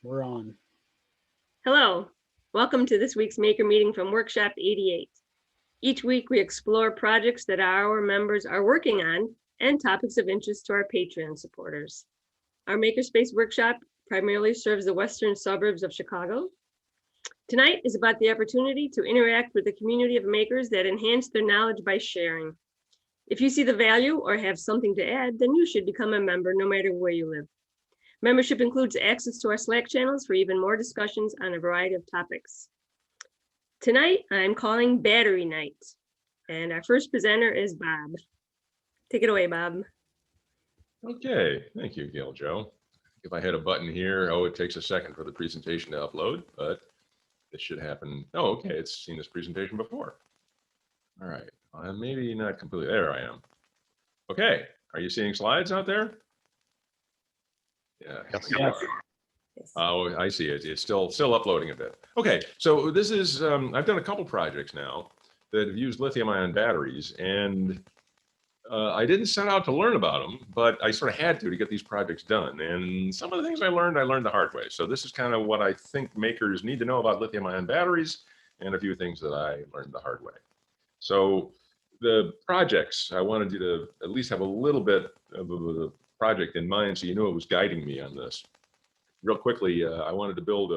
We're on. Hello, welcome to this week's Maker Meeting from Workshop 88. Each week we explore projects that our members are working on and topics of interest to our Patreon supporters. Our Makerspace workshop primarily serves the western suburbs of Chicago. Tonight is about the opportunity to interact with a community of makers that enhance their knowledge by sharing. If you see the value or have something to add, then you should become a member no matter where you live. Membership includes access to our Slack channels for even more discussions on a variety of topics. Tonight, I'm calling Battery Night, and our first presenter is Bob. Take it away, Bob. Okay, thank you, Gail Joe. If I hit a button here, it takes a second for the presentation to upload, but it should happen. Oh, okay, it's seen this presentation before. All right, maybe not completely. There I am. Okay, are you seeing slides out there? Yeah. Yes. Oh, I see it. It's still uploading a bit. Okay, so this is, I've done a couple projects now that have used lithium-ion batteries, and I didn't set out to learn about them, but I sort of had to get these projects done. And some of the things I learned the hard way. So this is kind of what I think makers need to know about lithium-ion batteries, and a few things that I learned the hard way. So the projects, I wanted you to at least have a little bit of a project in mind so you knew it was guiding me on this. Real quickly, I wanted to build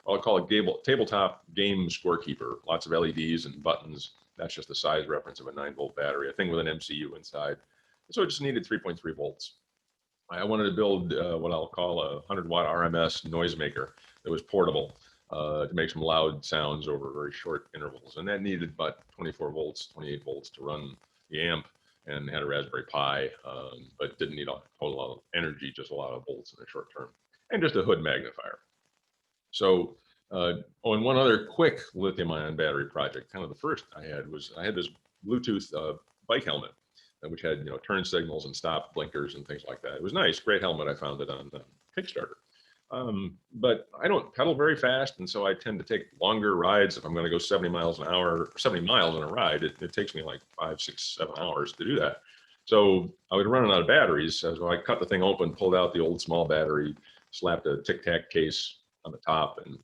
I'll call it tabletop game scorekeeper, lots of LEDs and buttons. That's just the size reference of a 9-volt battery, a thing with an MCU inside. So it just needed 3.3 volts. I wanted to build what I'll call a 100-watt RMS noisemaker that was portable to make some loud sounds over very short intervals. And that needed about 24 volts, 28 volts to run the amp, and had a Raspberry Pi, but didn't need a whole lot of energy, just a lot of volts in the short term, and just a hood magnifier. So on one other quick lithium-ion battery project, kind of the first I had this Bluetooth bike helmet, which had turn signals and stop blinkers and things like that. It was nice, great helmet. I found it on Kickstarter. But I don't pedal very fast, and so I tend to take longer rides. If I'm going to go 70 miles an hour, 70 miles in a ride, it takes me like 5, 6, 7 hours to do that. So I was running out of batteries, so I cut the thing open, pulled out the old small battery, slapped a Tic Tac case on the top, and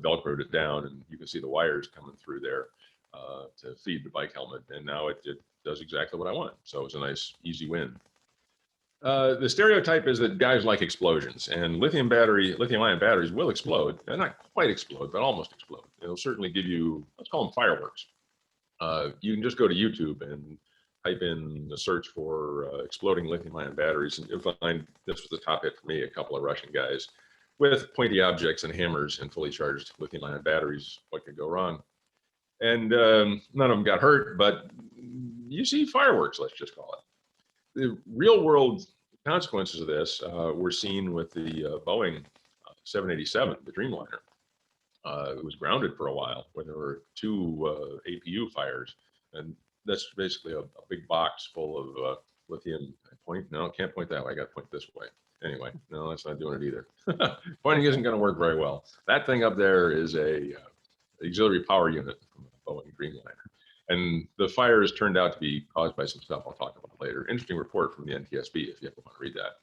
Velcroed it down, and you can see the wires coming through there to feed the bike helmet. And now it does exactly what I want. So it's a nice, easy win. The stereotype is that guys like explosions, and lithium-ion batteries will explode. They're not quite explode, but almost explode. It'll certainly give you, let's call them fireworks. You can just go to YouTube and type in the search for exploding lithium-ion batteries, and you'll find this was the top hit for me, a couple of Russian guys with pointy objects and hammers and fully charged lithium-ion batteries. What could go wrong? And none of them got hurt, but you see fireworks, let's just call it. The real world consequences of this were seen with the Boeing 787, the Dreamliner. It was grounded for a while when there were 2 APU fires, and that's basically a big box full of lithium. No, can't point that way. I got to point this way. Anyway, no, that's not doing it either. Pointing isn't going to work very well. That thing up there is a auxiliary power unit from the Boeing Dreamliner. And the fires turned out to be caused by some stuff I'll talk about later. Interesting report from the NTSB if you ever want to read that.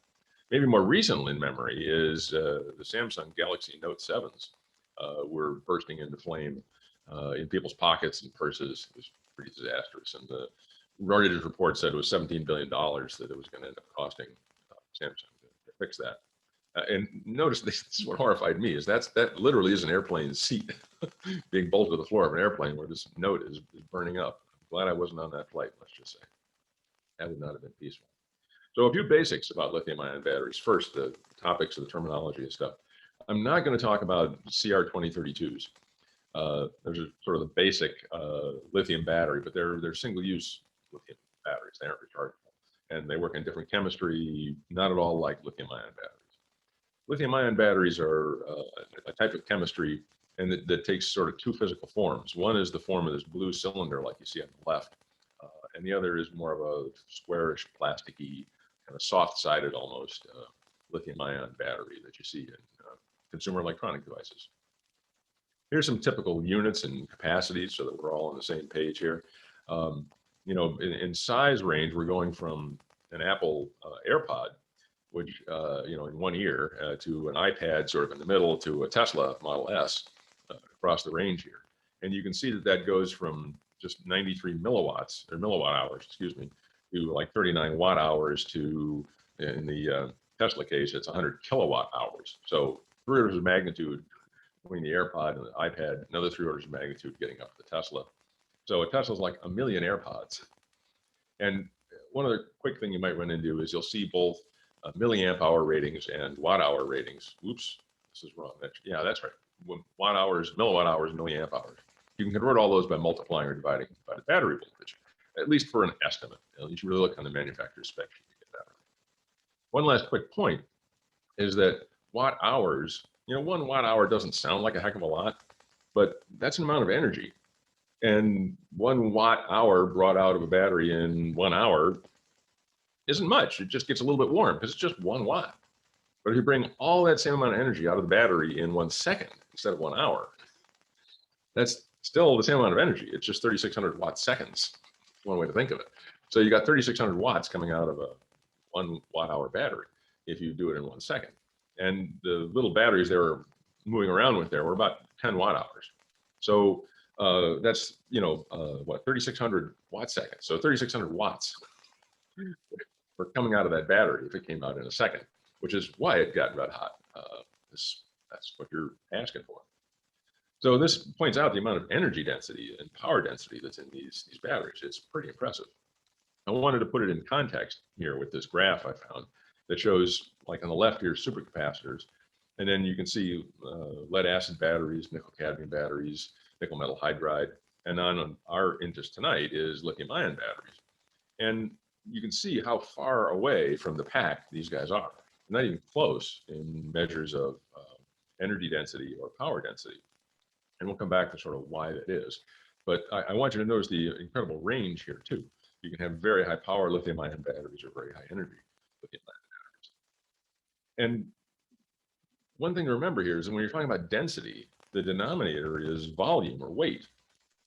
Maybe more recent in memory is the Samsung Galaxy Note 7s were bursting into flame in people's pockets and purses. It was pretty disastrous. And the Reuters report said it was $17 billion that it was going to end up costing Samsung to fix that. And notice this is what horrified me is that literally is an airplane seat being bolted to the floor of an airplane where this note is burning up. I'm glad I wasn't on that flight, let's just say. That would not have been peaceful. So a few basics about lithium-ion batteries. First, the topics of the terminology and stuff. I'm not going to talk about CR2032s. Those are sort of the basic lithium battery, but they're single-use lithium batteries. They aren't rechargeable. And they work in different chemistry, not at all like lithium-ion batteries. Lithium-ion batteries are a type of chemistry and that takes sort of 2 physical forms. One is the form of this blue cylinder like you see on the left, and the other is more of a squarish, plasticky, kind of soft-sided almost lithium-ion battery that you see in consumer electronic devices. Here's some typical units and capacities so that we're all on the same page here. In size range, we're going from an Apple AirPod which, in one ear, to an iPad sort of in the middle, to a Tesla Model S across the range here. And you can see that that goes from just 93 milliwatts or milliwatt hours, excuse me, to like 39 watt hours to, in the Tesla case, it's 100 kilowatt hours. So 3 orders of magnitude between the AirPod and the iPad, another 3 orders of magnitude getting up to the Tesla. So a Tesla's like a million AirPods. And one other quick thing you might run into is you'll see both milliamp hour ratings and watt hour ratings. Oops, this is wrong. Yeah, that's right. Watt hours, milliwatt hours, milliamp hours. You can convert all those by multiplying or dividing by the battery voltage, at least for an estimate. You should really look on the manufacturer's spec sheet to get that. One last quick point is that watt hours, 1 watt hour doesn't sound like a heck of a lot, but that's an amount of energy. And 1 watt hour brought out of a battery in 1 hour isn't much. It just gets a little bit warm because it's just 1 watt. But if you bring all that same amount of energy out of the battery in 1 second instead of 1 hour, that's still the same amount of energy. It's just 3,600 watt seconds. One way to think of it. So you got 3,600 watts coming out of a 1 watt hour battery if you do it in 1 second. And the little batteries they were moving around with there were about 10 watt hours. So that's, 3,600 watt seconds. So 3,600 watts were coming out of that battery if it came out in a second, which is why it got red hot. That's what you're asking for. So this points out the amount of energy density and power density that's in these batteries. It's pretty impressive. I wanted to put it in context here with this graph I found that shows, like on the left here, supercapacitors, and then you can see lead acid batteries, nickel cadmium batteries, nickel metal hydride, and on our interest tonight is lithium ion batteries. And you can see how far away from the pack these guys are. Not even close in measures of energy density or power density. And we'll come back to sort of why that is. But I want you to notice the incredible range here too. You can have very high power lithium ion batteries or very high energy lithium ion batteries. And one thing to remember here is that when you're talking about density, the denominator is volume or weight.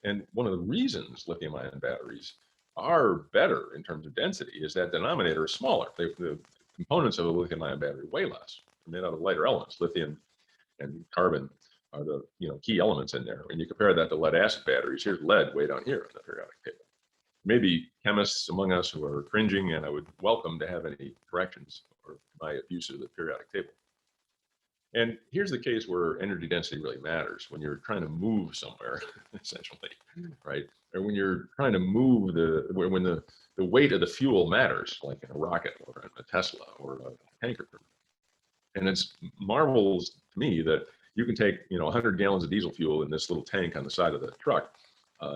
And one of the reasons lithium ion batteries are better in terms of density is that denominator is smaller. The components of a lithium ion battery weigh less. They're made out of lighter elements. Lithium and carbon are the key elements in there. And you compare that to lead acid batteries, here's lead way down here in the periodic table. Maybe chemists among us who are cringing, and I would welcome to have any corrections or my abuse of the periodic table. And here's the case where energy density really matters when you're trying to move somewhere, essentially, right? Or when you're trying to move when the weight of the fuel matters, like in a rocket or in a Tesla or a tanker. And it's marvels to me that you can take 100 gallons of diesel fuel in this little tank on the side of the truck,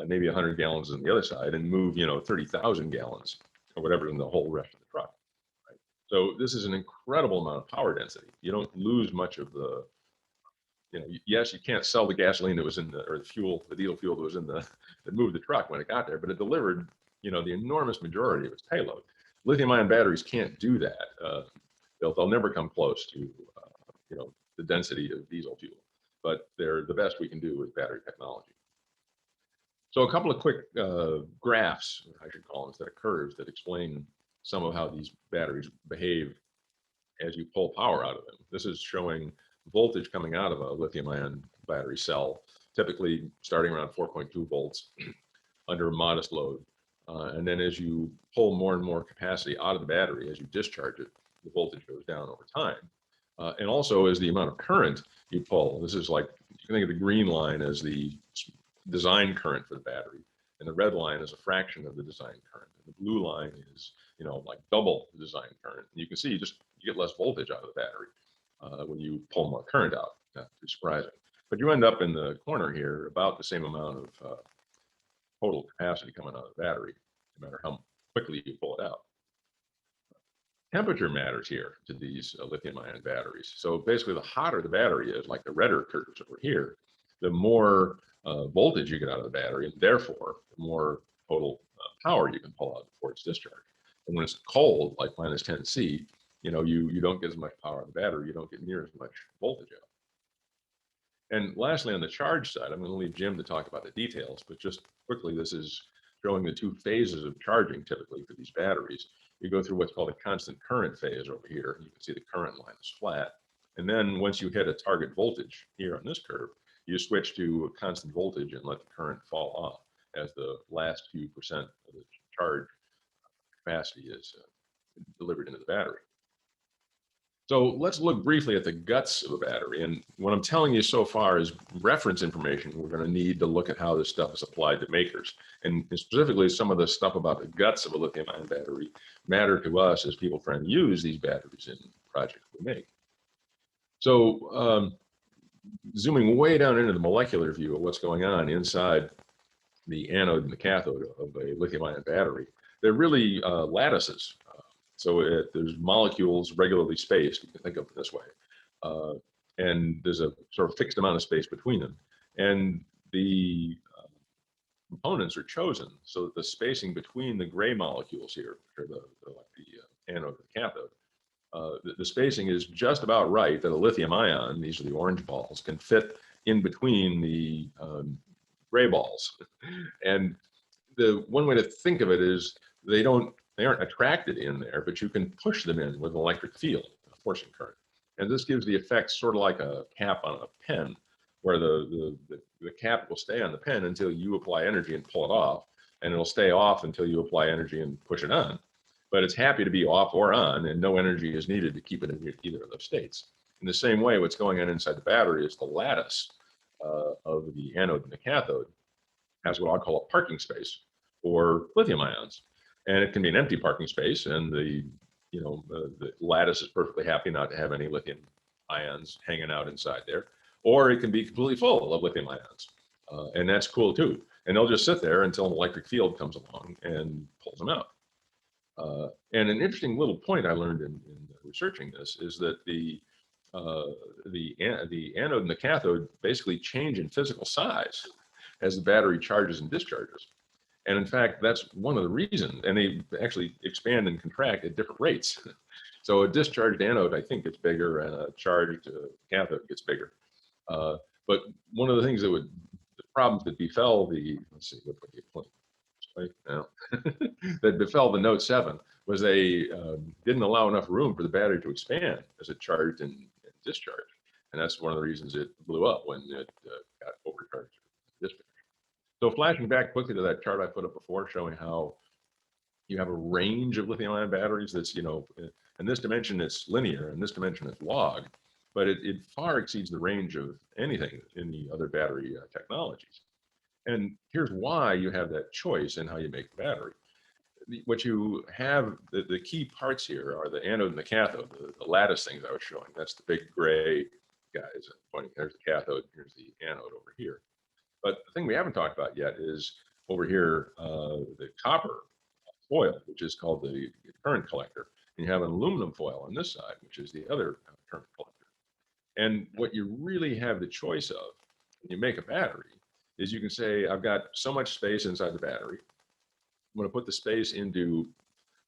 maybe 100 gallons on the other side, and move 30,000 gallons or whatever in the whole rest of the truck. Right? So this is an incredible amount of power density. You don't lose much of the, yes, you can't sell the gasoline that was in or the diesel fuel that was in that moved the truck when it got there, but it delivered the enormous majority of its payload. Lithium ion batteries can't do that. They'll never come close to the density of diesel fuel, but they're the best we can do with battery technology. So a couple of quick graphs, I should call them, instead of curves, that explain some of how these batteries behave as you pull power out of them. This is showing voltage coming out of a lithium ion battery cell, typically starting around 4.2 volts under a modest load. And then as you pull more and more capacity out of the battery, as you discharge it, the voltage goes down over time. And also as the amount of current you pull, this is like, you can think of the green line as the design current for the battery, and the red line is a fraction of the design current. And the blue line is, like double the design current. And you can see you get less voltage out of the battery when you pull more current out. Not too surprising. But you end up in the corner here about the same amount of total capacity coming out of the battery, no matter how quickly you pull it out. Temperature matters here to these lithium ion batteries. So basically the hotter the battery is, like the redder curves over here, the more voltage you get out of the battery, and therefore the more total power you can pull out before it's discharged. And when it's cold, like minus 10C, you don't get as much power out of the battery, you don't get near as much voltage out. And lastly, on the charge side, I'm going to leave Jim to talk about the details, but just quickly, this is showing the two phases of charging typically for these batteries. You go through what's called a constant current phase over here. You can see the current line is flat. And then once you hit a target voltage here on this curve, you switch to a constant voltage and let the current fall off as the last few percent of the charge capacity is delivered into the battery. So let's look briefly at the guts of a battery. And what I'm telling you so far is reference information we're going to need to look at how this stuff is applied to makers. And specifically, some of the stuff about the guts of a lithium-ion battery matter to us as people trying to use these batteries in projects we make. So zooming way down into the molecular view of what's going on inside the anode and the cathode of a lithium-ion battery, they're really lattices. So there's molecules regularly spaced, you can think of it this way. And there's a sort of fixed amount of space between them. And the components are chosen so that the spacing between the gray molecules here, or the anode and the cathode, the spacing is just about right that a lithium ion, these are the orange balls, can fit in between the gray balls. And the one way to think of it is they aren't attracted in there, but you can push them in with an electric field, a forcing current. And this gives the effect sort of like a cap on a pen, where the cap will stay on the pen until you apply energy and pull it off, and it'll stay off until you apply energy and push it on. But it's happy to be off or on, and no energy is needed to keep it in either of those states. In the same way, what's going on inside the battery is the lattice of the anode and the cathode has what I'll call a parking space for lithium ions. And it can be an empty parking space, and the lattice is perfectly happy not to have any lithium ions hanging out inside there, or it can be completely full of lithium ions, and that's cool too. And they'll just sit there until an electric field comes along and pulls them out. And an interesting little point I learned in researching this is that the anode and the cathode basically change in physical size as the battery charges and discharges. And in fact, that's one of the reasons, and they actually expand and contract at different rates. So a discharged anode, I think, gets bigger, and a charged cathode gets bigger. But one of the things the problems that befell let's see, what you point right now, that befell the Note 7 was they didn't allow enough room for the battery to expand as it charged and discharged. And that's one of the reasons it blew up when it got overcharged. So flashing back quickly to that chart I put up before, showing how you have a range of lithium-ion batteries that's, in this dimension it's linear, and this dimension is log, but it far exceeds the range of anything in the other battery technologies. And here's why you have that choice in how you make the battery. What you have, the key parts here are the anode and the cathode, the lattice things I was showing. That's the big gray guys. There's the cathode, here's the anode over here. But the thing we haven't talked about yet is over here, the copper foil, which is called the current collector. And you have an aluminum foil on this side, which is the other current collector. And what you really have the choice of when you make a battery is you can say, I've got so much space inside the battery. I'm going to put the space into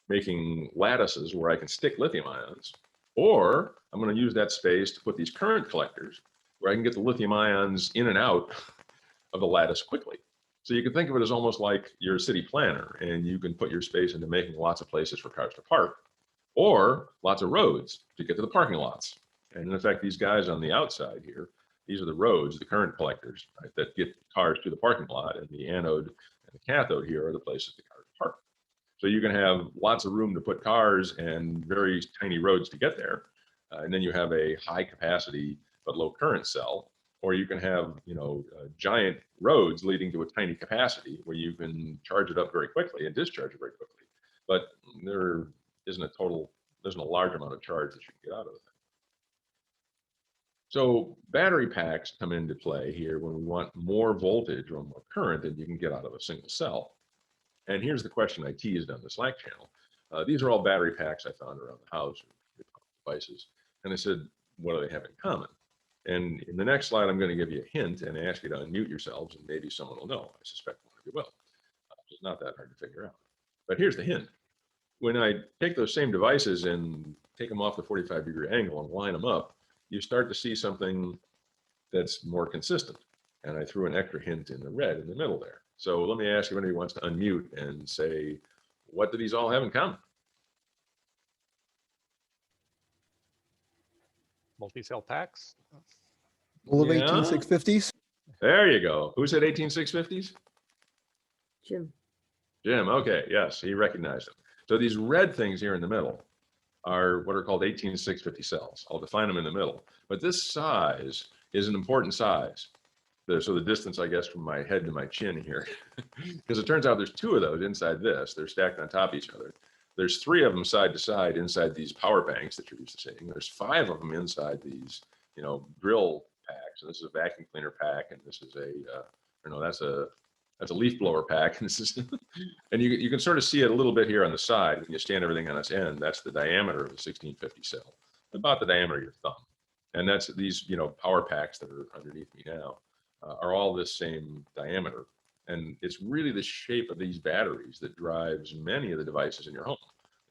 making lattices where I can stick lithium ions, or I'm going to use that space to put these current collectors where I can get the lithium ions in and out of the lattice quickly. So you can think of it as almost like you're a city planner, and you can put your space into making lots of places for cars to park, or lots of roads to get to the parking lots. And in effect, these guys on the outside here, these are the roads, the current collectors, right, that get cars to the parking lot, and the anode and the cathode here are the places the cars park. So you can have lots of room to put cars and very tiny roads to get there. And then you have a high capacity but low current cell. Or you can have, giant roads leading to a tiny capacity where you can charge it up very quickly and discharge it very quickly. But there isn't a large amount of charge that you can get out of it. So battery packs come into play here when we want more voltage or more current than you can get out of a single cell. And here's the question I teased on the Slack channel. These are all battery packs I found around the house or devices. And I said, what do they have in common? And in the next slide, I'm going to give you a hint and ask you to unmute yourselves, and maybe someone will know. I suspect one of you will. It's not that hard to figure out. But here's the hint. When I take those same devices and take them off the 45-degree angle and line them up, you start to see something that's more consistent. And I threw an extra hint in the red in the middle there. So let me ask if anybody wants to unmute and say, what do these all have in common? Multi-cell packs. Full of Yeah. 18650s. There you go. Who said 18650s? Jim. Jim, okay, yes, he recognized them. So these red things here in the middle are what are called 18650 cells. I'll define them in the middle, but this size is an important size. So the distance, I guess, from my head to my chin here, because it turns out there's two of those inside this. They're stacked on top of each other. There's three of them side to side inside these power banks that you're used to seeing. There's five of them inside these, drill packs. And this is a vacuum cleaner pack, and this is that's a leaf blower pack. And this is, and you can sort of see it a little bit here on the side when you stand everything on its end. That's the diameter of a 1650 cell, about the diameter of your thumb. And that's these, power packs that are underneath me now are all this same diameter. And it's really the shape of these batteries that drives many of the devices in your home.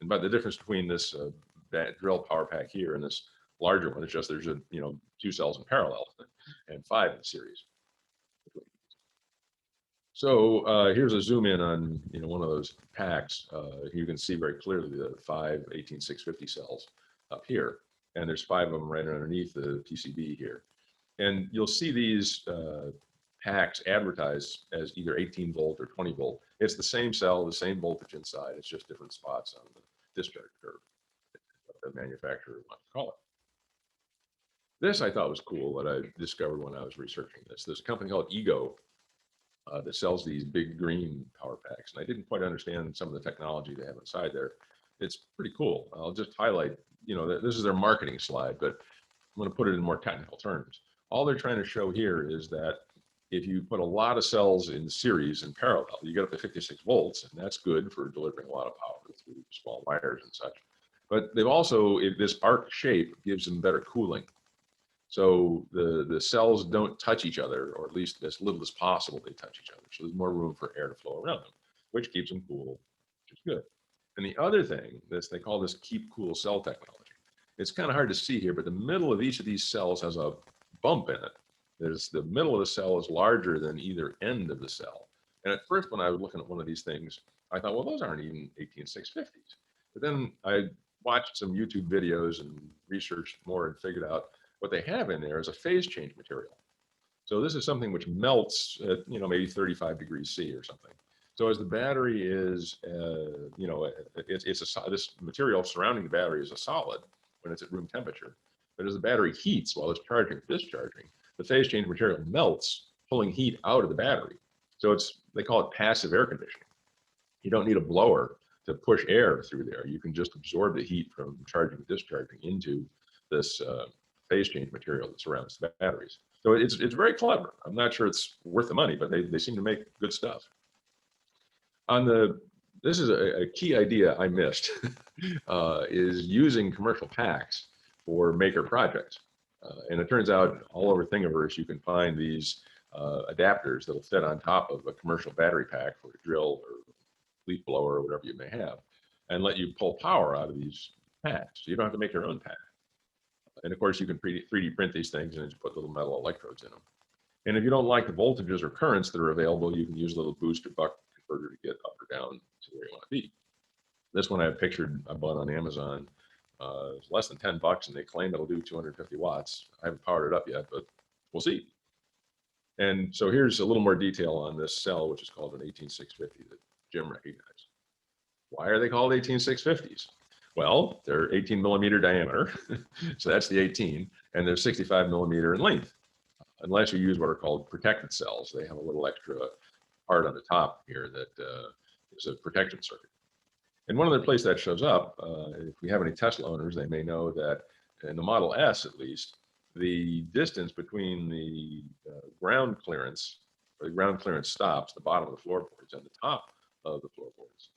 And but the difference between this drill power pack here and this larger one is just there's two cells in parallel and five in series. So here's a zoom in on one of those packs. You can see very clearly the five 18650 cells up here, and there's five of them right underneath the PCB here. And you'll see these packs advertised as either 18 volt or 20 volt. It's the same cell, the same voltage inside. It's just different spots on the discharge curve, what the manufacturer wants to call it. This I thought was cool, what I discovered when I was researching this. There's a company called Ego that sells these big green power packs. And I didn't quite understand some of the technology they have inside there. It's pretty cool. I'll just highlight, this is their marketing slide, but I'm going to put it in more technical terms. All they're trying to show here is that if you put a lot of cells in series in parallel, you get up to 56 volts, and that's good for delivering a lot of power through small wires and such. But they've also, this arc shape gives them better cooling. So the cells don't touch each other, or at least as little as possible they touch each other. So there's more room for air to flow around them, which keeps them cool, which is good. And the other thing, they call this keep cool cell technology. It's kind of hard to see here, but the middle of each of these cells has a bump in it. There's the middle of the cell is larger than either end of the cell. And at first, when I was looking at one of these things, I thought, well, those aren't even 18650s. But then I watched some YouTube videos and researched more and figured out what they have in there is a phase change material. So this is something which melts at, maybe 35 degrees C or something. So as the battery is, this material surrounding the battery is a solid when it's at room temperature. But as the battery heats while it's charging, discharging, the phase change material melts, pulling heat out of the battery. So they call it passive air conditioning. You don't need a blower to push air through there. You can just absorb the heat from charging and discharging into this phase change material that surrounds the batteries. So it's very clever. I'm not sure it's worth the money, but they seem to make good stuff. This is a key idea I missed, is using commercial packs for maker projects. And it turns out all over Thingiverse, you can find these adapters that'll fit on top of a commercial battery pack for a drill or leaf blower or whatever you may have, and let you pull power out of these packs. So you don't have to make your own pack. And of course, you can 3D print these things and just put little metal electrodes in them. And if you don't like the voltages or currents that are available, you can use a little boost or buck converter to get up or down to where you want to be. This one I bought on Amazon. It's less than 10 bucks, and they claim it'll do 250 watts. I haven't powered it up yet, but we'll see. And so here's a little more detail on this cell, which is called an 18650 that Jim recognized. Why are they called 18650s? Well, they're 18 millimeter diameter, so that's the 18, and they're 65 millimeter in length, unless you use what are called protected cells. They have a little extra part on the top here that is a protection circuit. And one other place that shows up, if we have any Tesla owners, they may know that in the Model S, at least, the distance between the ground clearance, or the ground clearance stops, the bottom of the floorboards and the top of the floorboards,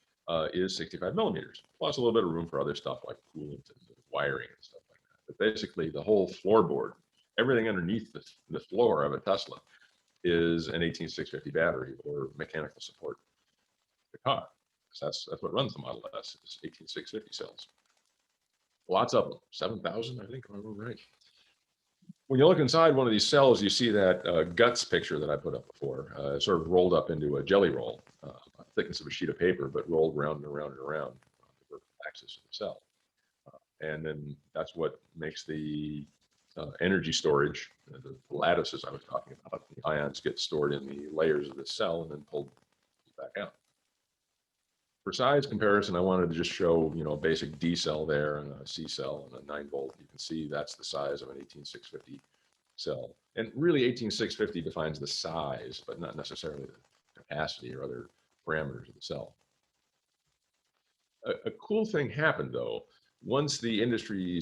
is 65 millimeters, plus a little bit of room for other stuff like coolant and wiring and stuff like that. But basically, the whole floorboard, everything underneath the floor of a Tesla, is an 18650 battery or mechanical support for the car. So that's what runs the Model S, is 18650 cells. Lots of them, 7,000, I think, if I remember right. when you look inside one of these cells, you see that guts picture that I put up before, sort of rolled up into a jelly roll, thickness of a sheet of paper, but rolled around and around and around the vertical axis of the cell. And then that's what makes the energy storage, the lattices I was talking about. The ions get stored in the layers of the cell and then pulled back out. For size comparison, I wanted to just show, a basic D cell there and a C cell and a 9-volt. You can see that's the size of an 18650 cell. And really 18650 defines the size, but not necessarily the capacity or other parameters of the cell. A cool thing happened though, once the industry,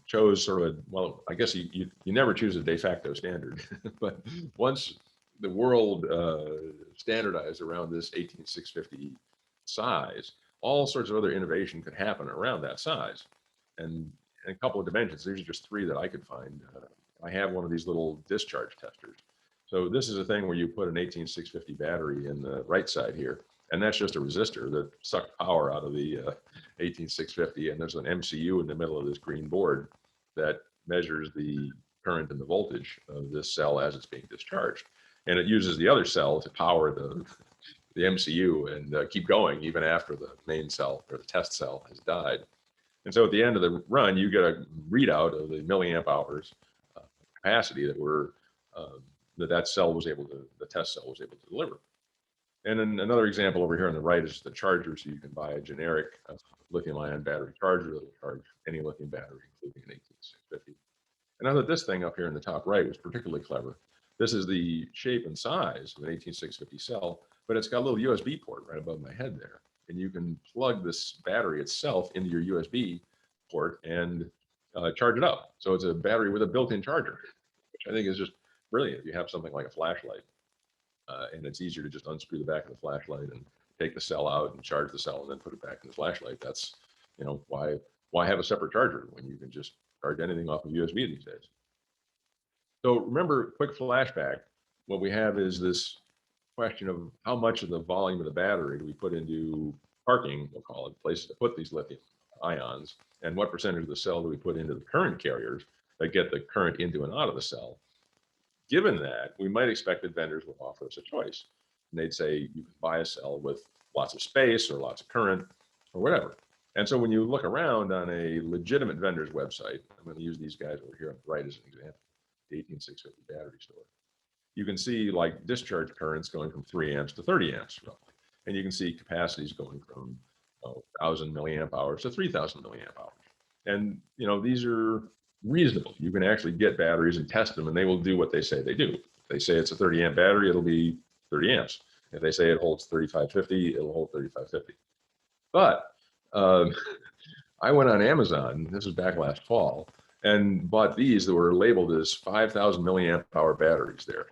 chose sort of, well, I guess you never choose a de facto standard, but once the world standardized around this 18650 size, all sorts of other innovation could happen around that size. And a couple of dimensions, these are just 3 that I could find. I have one of these little discharge testers. So this is a thing where you put an 18650 battery in the right side here, and that's just a resistor that sucked power out of the 18650. And there's an MCU in the middle of this green board that measures the current and the voltage of this cell as it's being discharged. And it uses the other cell to power the MCU and keep going even after the main cell or the test cell has died. And so at the end of the run, you get a readout of the milliamp hours capacity that that cell was able to, the test cell was able to deliver. And then another example over here on the right is the charger. So you can buy a generic lithium-ion battery charger that will charge any lithium battery, including an 18650. And I thought this thing up here in the top right was particularly clever. This is the shape and size of an 18650 cell, but it's got a little USB port right above my head there. And you can plug this battery itself into your USB port and charge it up. So it's a battery with a built-in charger, which I think is just brilliant. If you have something like a flashlight, and it's easier to just unscrew the back of the flashlight and take the cell out and charge the cell and then put it back in the flashlight. That's, why have a separate charger when you can just charge anything off of USB these days? So remember, quick flashback, what we have is this question of how much of the volume of the battery do we put into parking, we'll call it, places to put these lithium ions, and what percentage of the cell do we put into the current carriers that get the current into and out of the cell. Given that, we might expect that vendors will offer us a choice. And they'd say, you can buy a cell with lots of space or lots of current or whatever. And so when you look around on a legitimate vendor's website, I'm going to use these guys over here on the right as an example, the 18650 battery store. You can see like discharge currents going from 3 amps to 30 amps roughly. And you can see capacities going from 1,000 milliamp hours to 3,000 milliamp hours. And these are reasonable. You can actually get batteries and test them and they will do what they say they do. If they say it's a 30 amp battery, it'll be 30 amps. If they say it holds 3550, it'll hold 3550. But I went on Amazon, this was back last fall, and bought these that were labeled as 5,000 milliamp hour batteries there.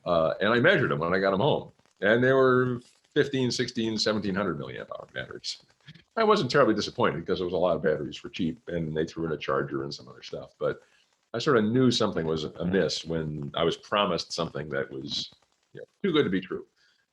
And I measured them when I got them home, and they were 15, 16, 1700 milliamp hour batteries. I wasn't terribly disappointed because there was a lot of batteries for cheap and they threw in a charger and some other stuff, but I sort of knew something was amiss when I was promised something that was too good to be true.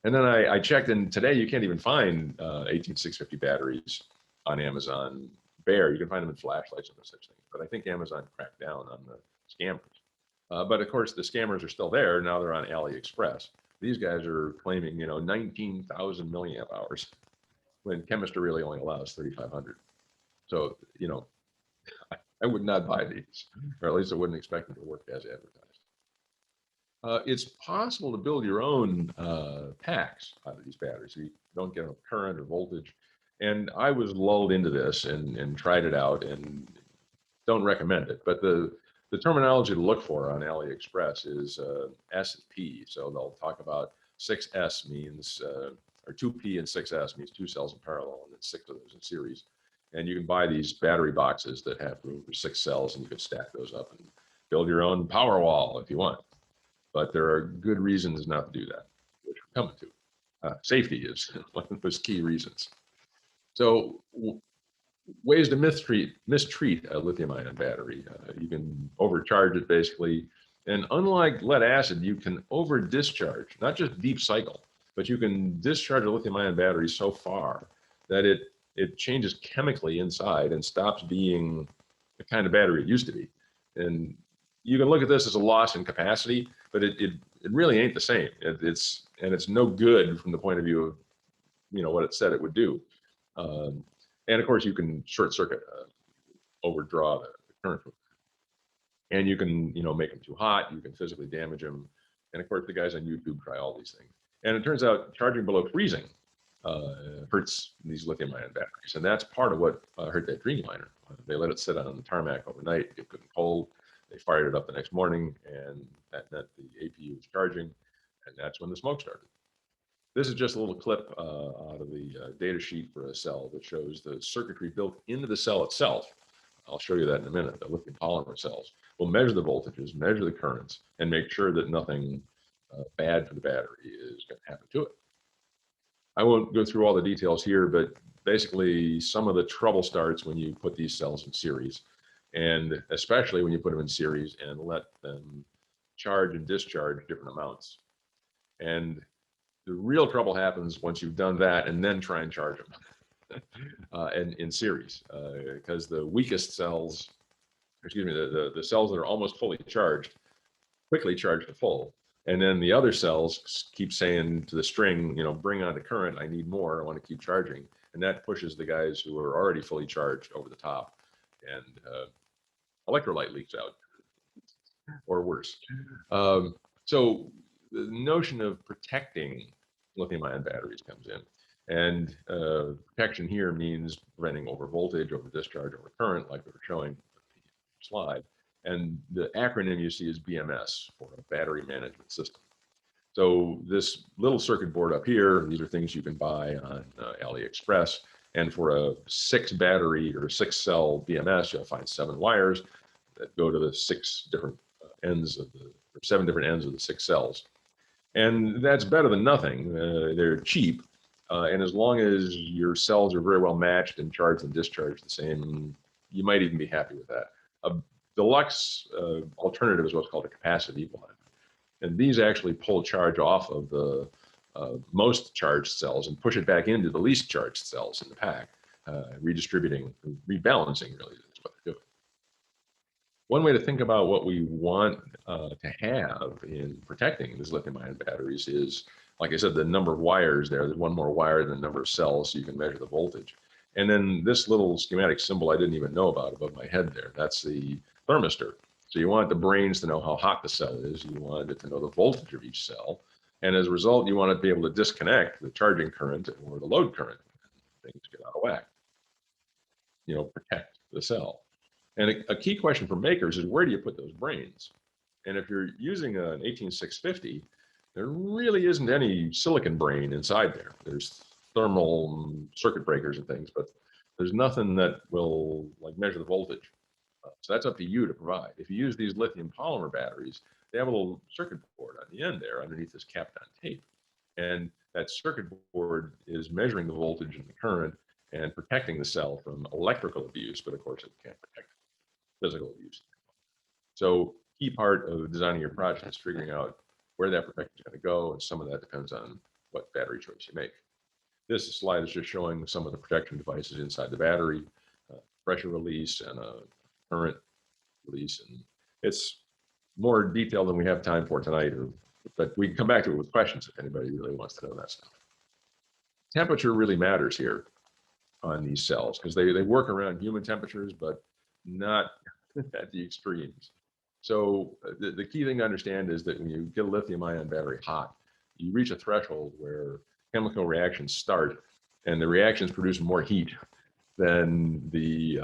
And then I checked, and today you can't even find 18650 batteries on Amazon bare. You can find them in flashlights and such things, but I think Amazon cracked down on the scammers. But of course the scammers are still there. Now they're on AliExpress. These guys are claiming 19,000 milliamp hours when chemistry really only allows 3,500. So I would not buy these, or at least I wouldn't expect them to work as advertised. It's possible to build your own packs out of these batteries. So you don't get enough current or voltage. And I was lulled into this and tried it out and don't recommend it. But the terminology to look for on AliExpress is S and P. So they'll talk about 6S means, or 2P and 6S means 2 cells in parallel, and then 6 of those in series. And you can buy these battery boxes that have room for 6 cells, and you can stack those up and build your own power wall if you want. But there are good reasons not to do that, which we're coming to. Safety is one of those key reasons. So ways to mistreat a lithium-ion battery. You can overcharge it basically. And unlike lead acid, you can over discharge, not just deep cycle, but you can discharge a lithium-ion battery so far that it changes chemically inside and stops being the kind of battery it used to be. And you can look at this as a loss in capacity, but it really ain't the same. It's no good from the point of view of, what it said it would do. And of course you can short circuit, overdraw the current. And you can, make them too hot. You can physically damage them. And of course, the guys on YouTube try all these things. And it turns out charging below freezing hurts these lithium-ion batteries. And that's part of what hurt that Dreamliner. They let it sit on the tarmac overnight, get good and cold. They fired it up the next morning, and that meant the APU was charging. And that's when the smoke started. This is just a little clip out of the data sheet for a cell that shows the circuitry built into the cell itself. I'll show you that in a minute. The lithium polymer cells will measure the voltages, measure the currents, and make sure that nothing bad for the battery is going to happen to it. I won't go through all the details here, but basically some of the trouble starts when you put these cells in series, and especially when you put them in series and let them charge and discharge different amounts. And the real trouble happens once you've done that and then try and charge them and in series, because the weakest cells, excuse me, the cells that are almost fully charged quickly charge to full. And then the other cells keep saying to the string, bring on the current, I need more, I want to keep charging. And that pushes the guys who are already fully charged over the top, and electrolyte leaks out, or worse. So the notion of protecting lithium-ion batteries comes in. And protection here means preventing over voltage, over discharge, over current, like we were showing on the slide. And the acronym you see is BMS, for a battery management system. So this little circuit board up here, these are things you can buy on AliExpress. And for a 6 battery or 6 cell BMS, you'll find 7 wires that go to the 6 different ends of the, or 7 different ends of the 6 cells. And that's better than nothing. They're cheap. And as long as your cells are very well matched and charged and discharged the same, you might even be happy with that. A deluxe alternative is what's called a capacitive equalizer. And these actually pull charge off of the most charged cells and push it back into the least charged cells in the pack, redistributing, rebalancing really is what they're doing. One way to think about what we want to have in protecting these lithium-ion batteries is, like I said, the number of wires there. There's one more wire than the number of cells, so you can measure the voltage. And then this little schematic symbol I didn't even know about above my head there, that's the thermistor. So you want the brains to know how hot the cell is. You want it to know the voltage of each cell. And as a result, you want to be able to disconnect the charging current or the load current when things get out of whack. Protect the cell. And a key question for makers is, where do you put those brains? And if you're using an 18650, there really isn't any silicon brain inside there. There's thermal circuit breakers and things, but there's nothing that will measure the voltage. So that's up to you to provide. If you use these lithium polymer batteries, they have a little circuit board on the end there underneath this capped on tape. And that circuit board is measuring the voltage and the current and protecting the cell from electrical abuse, but of course it can't protect physical abuse. So key part of designing your project is figuring out where that protection is going to go, and some of that depends on what battery choice you make. This slide is just showing some of the protection devices inside the battery, pressure release and a current release, and it's more detailed than we have time for tonight, but we can come back to it with questions if anybody really wants to know that stuff. Temperature really matters here on these cells because they work around human temperatures, but not at the extremes. So the key thing to understand is that when you get a lithium-ion battery hot, you reach a threshold where chemical reactions start, and the reactions produce more heat than the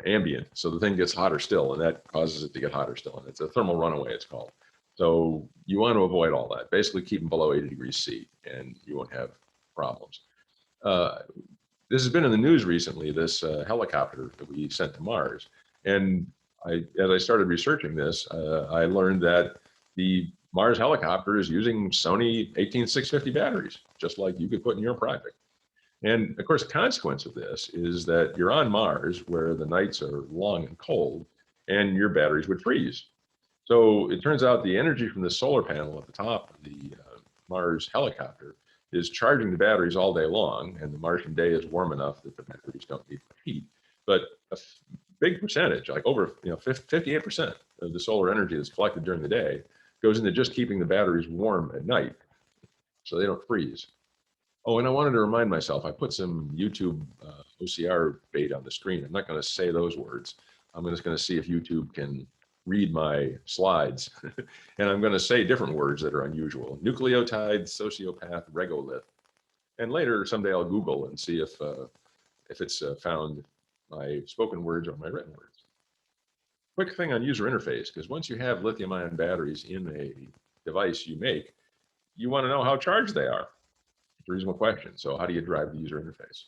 ambient. So the thing gets hotter still, and that causes it to get hotter still. And it's a thermal runaway, it's called. So you want to avoid all that. Basically keep them below 80 degrees C, and you won't have problems. This has been in the news recently, this helicopter that we sent to Mars. And as I started researching this, I learned that the Mars helicopter is using Sony 18650 batteries, just like you could put in your project. And of course, the consequence of this is that you're on Mars where the nights are long and cold, and your batteries would freeze. So it turns out the energy from the solar panel at the top of the Mars helicopter is charging the batteries all day long, and the Martian day is warm enough that the batteries don't need much heat. But big percentage, like over 58% of the solar energy that's collected during the day goes into just keeping the batteries warm at night so they don't freeze. Oh, and I wanted to remind myself, I put some YouTube OCR bait on the screen. I'm not going to say those words. I'm just going to see if YouTube can read my slides. And I'm going to say different words that are unusual. Nucleotide, sociopath, regolith. And later, someday I'll Google and see if it's found my spoken words or my written words. Quick thing on user interface, because once you have lithium ion batteries in a device you make, you want to know how charged they are. It's a reasonable question. So how do you drive the user interface?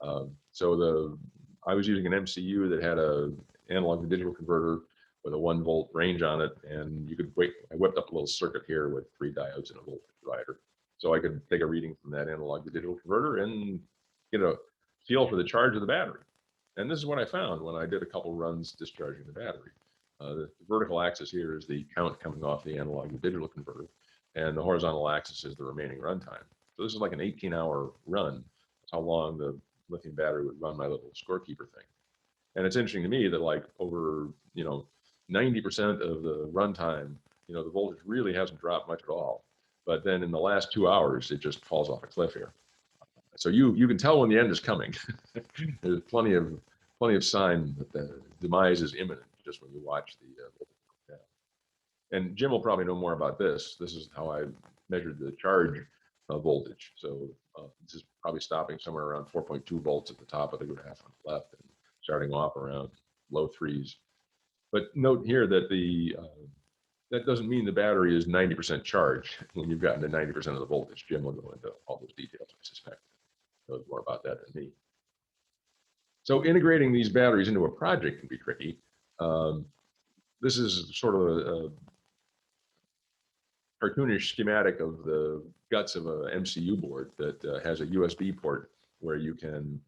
I was using an MCU that had a analog to digital converter with a 1 volt range on it, and I whipped up a little circuit here with 3 diodes and a voltage divider. So I could take a reading from that analog to digital converter and get a feel for the charge of the battery. And this is what I found when I did a couple runs discharging the battery. The vertical axis here is the count coming off the analog to digital converter, and the horizontal axis is the remaining runtime. So this is like an 18-hour run. That's how long the lithium battery would run my little scorekeeper thing. And it's interesting to me that like over 90% of the runtime, the voltage really hasn't dropped much at all. But then in the last 2 hours, it just falls off a cliff here. So you can tell when the end is coming. There's plenty of sign that the demise is imminent just when you watch the voltage go down. And Jim will probably know more about this. This is how I measured the charge voltage. So this is probably stopping somewhere around 4.2 volts at the top of the graph on the left and starting off around low 3s. But note here that that doesn't mean the battery is 90% charged when you've gotten to 90% of the voltage. Jim will go into all those details, I suspect. Knows more about that than me. So integrating these batteries into a project can be tricky. This is sort of a cartoonish schematic of the guts of a MCU board that has a USB port where you can,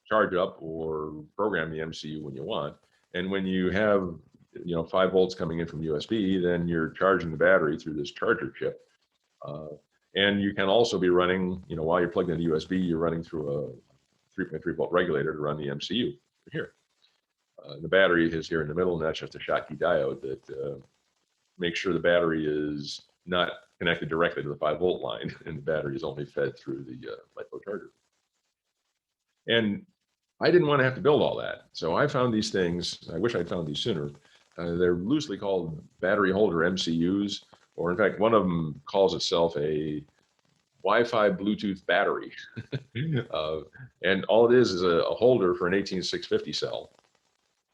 charge up or program the MCU when you want. And when you have, 5 volts coming in from USB, then you're charging the battery through this charger chip. And you can also be running, while you're plugged into USB, you're running through a 3.3 volt regulator to run the MCU here. The battery is here in the middle, and that's just a Schottky diode that makes sure the battery is not connected directly to the 5 volt line, and the battery is only fed through the LiPo charger. And I didn't want to have to build all that. So I found these things, I wish I'd found these sooner. They're loosely called battery holder MCUs, or in fact, one of them calls itself a Wi-Fi Bluetooth battery. And all it is a holder for an 18650 cell.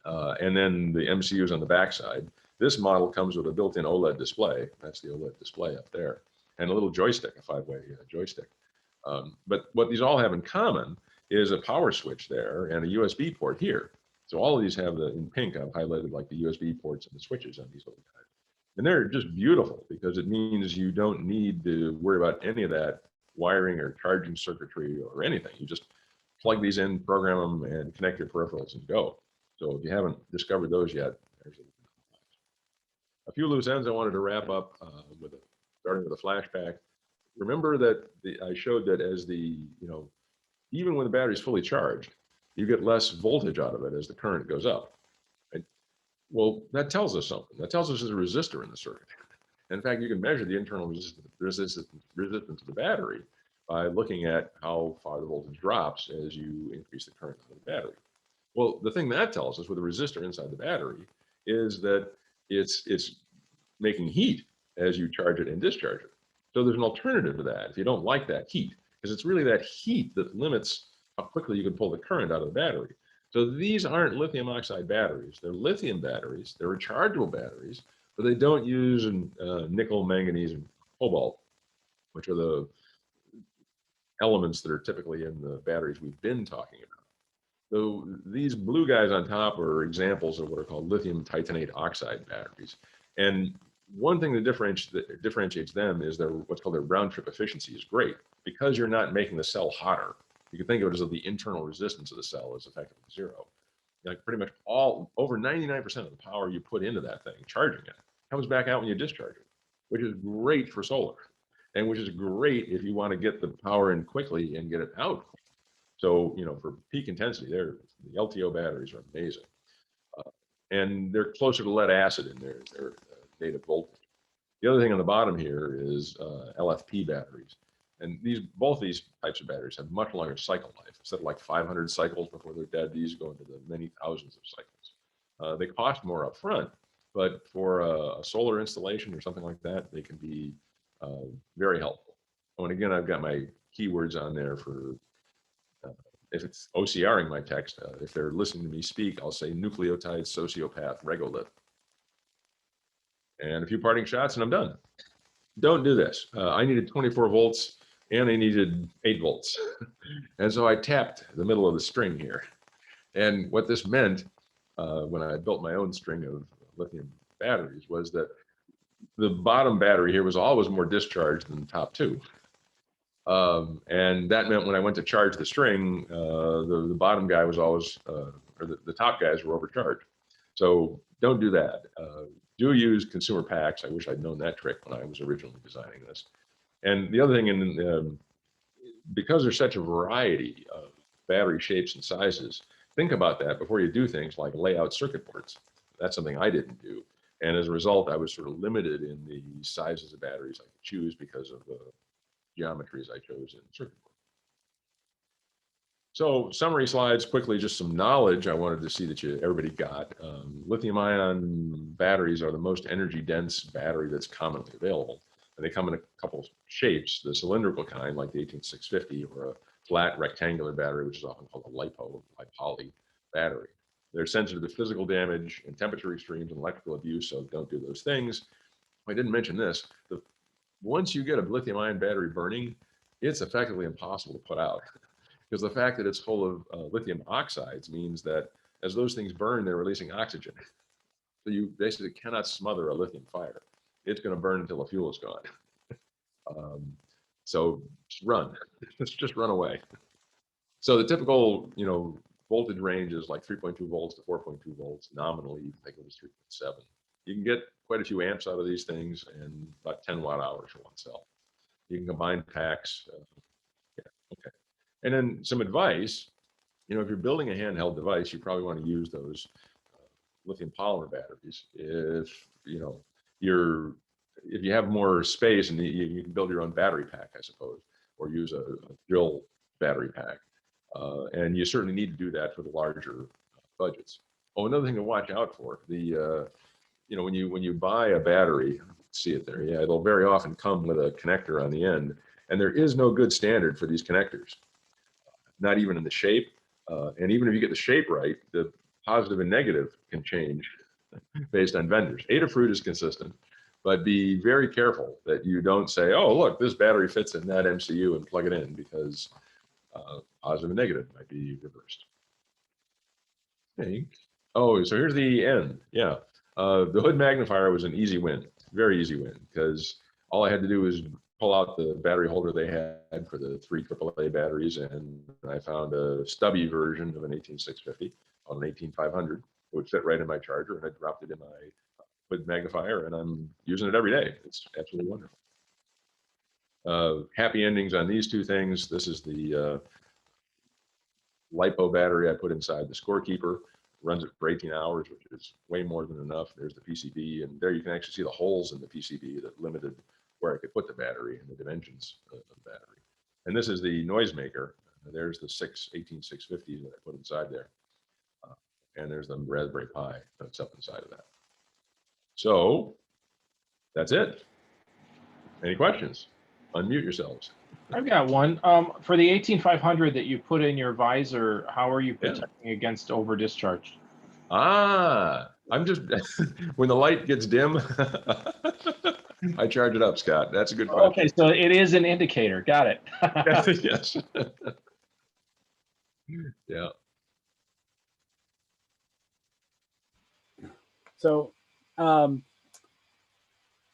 And then the MCU is on the backside. This model comes with a built-in OLED display. That's the OLED display up there. And a little joystick, a 5-way joystick. But what these all have in common is a power switch there and a USB port here. So all of these have in pink, I've highlighted like the USB ports and the switches on these little guys. And they're just beautiful because it means you don't need to worry about any of that wiring or charging circuitry or anything. You just plug these in, program them, and connect your peripherals and go. So if you haven't discovered those yet, there's a few loose ends I wanted to wrap up starting with a flashback. Remember that I showed that as even when the battery is fully charged, you get less voltage out of it as the current goes up. Right? Well, that tells us something. That tells us there's a resistor in the circuit. In fact, you can measure the internal resistance of the battery by looking at how far the voltage drops as you increase the current of the battery. Well, the thing that tells us with a resistor inside the battery is that it's making heat as you charge it and discharge it. So there's an alternative to that if you don't like that heat, because it's really that heat that limits how quickly you can pull the current out of the battery. So these aren't lithium oxide batteries. They're lithium batteries. They're rechargeable batteries, but they don't use nickel, manganese, and cobalt, which are the elements that are typically in the batteries we've been talking about. So these blue guys on top are examples of what are called lithium titanate oxide batteries. And one thing that differentiates them is what's called their round trip efficiency is great because you're not making the cell hotter. You can think of it as though the internal resistance of the cell is effectively zero. Like pretty much over 99% of the power you put into that thing, charging it, comes back out when you discharge it, which is great for solar, and which is great if you want to get the power in quickly and get it out. So, for peak intensity, the LTO batteries are amazing. And they're closer to lead acid in their native voltage. The other thing on the bottom here is LFP batteries. And both these types of batteries have much longer cycle life. Instead of like 500 cycles before they're dead, these go into the many thousands of cycles. They cost more up front, but for a solar installation or something like that, they can be very helpful. Oh, and again, I've got my keywords on there for if it's OCRing my text. If they're listening to me speak, I'll say nucleotide sociopath regolith. And a few parting shots and I'm done. Don't do this. I needed 24 volts and I needed 8 volts. And so I tapped the middle of the string here. And what this meant when I built my own string of lithium batteries was that the bottom battery here was always more discharged than the top two. And that meant when I went to charge the string, the bottom guy was always, or the top guys were overcharged. So don't do that. Do use consumer packs. I wish I'd known that trick when I was originally designing this. And the other thing, because there's such a variety of battery shapes and sizes, think about that before you do things like lay out circuit boards. That's something I didn't do. And as a result, I was sort of limited in the sizes of batteries I could choose because of the geometries I chose in circuit board. So summary slides quickly, just some knowledge I wanted to see that everybody got. Lithium ion batteries are the most energy dense battery that's commonly available. And they come in a couple shapes, the cylindrical kind like the 18650 or a flat rectangular battery, which is often called a lipoly battery. They're sensitive to physical damage and temperature extremes and electrical abuse, so don't do those things. I didn't mention this. Once you get a lithium ion battery burning, it's effectively impossible to put out. Because the fact that it's full of lithium oxides means that as those things burn, they're releasing oxygen. So you basically cannot smother a lithium fire. It's going to burn until the fuel is gone. So just run. Just run away. So the typical, voltage range is like 3.2 volts to 4.2 volts. Nominally, you can think of it as 3.7. You can get quite a few amps out of these things and about 10 watt hours for one cell. You can combine packs. Okay. And then some advice, if you're building a handheld device, you probably want to use those lithium polymer batteries. If you have more space and you can build your own battery pack, I suppose, or use a drill battery pack. And you certainly need to do that for the larger budgets. Oh, another thing to watch out for, when you buy a battery, see it there, yeah, it'll very often come with a connector on the end, and there is no good standard for these connectors, not even in the shape. And even if you get the shape right, the positive and negative can change based on vendors. Adafruit is consistent, but be very careful that you don't say, oh, look, this battery fits in that MCU and plug it in, because positive and negative might be reversed. Oh, so here's the end. Yeah. The hood magnifier was an easy win, very easy win, because all I had to do was pull out the battery holder they had for the 3 AAA batteries, and I found a stubby version of an 18650 on an 18500. It would fit right in my charger, and I dropped it in my hood magnifier, and I'm using it every day. It's absolutely wonderful. Happy endings on these two things. This is the LiPo battery I put inside the scorekeeper. Runs it for 18 hours, which is way more than enough. There's the PCB, and there you can actually see the holes in the PCB that limited where I could put the battery and the dimensions of the battery. And this is the noisemaker. There's the 18650s that I put inside there. And there's the Raspberry Pi that's up inside of that. So that's it. Any questions? Unmute yourselves. I've got one. For the 18500 that you put in your visor, how are you protecting against over discharge? I'm just, when the light gets dim, I charge it up, Scott. That's a good question. Okay, so it is an indicator. Got it. Yes. Yeah. So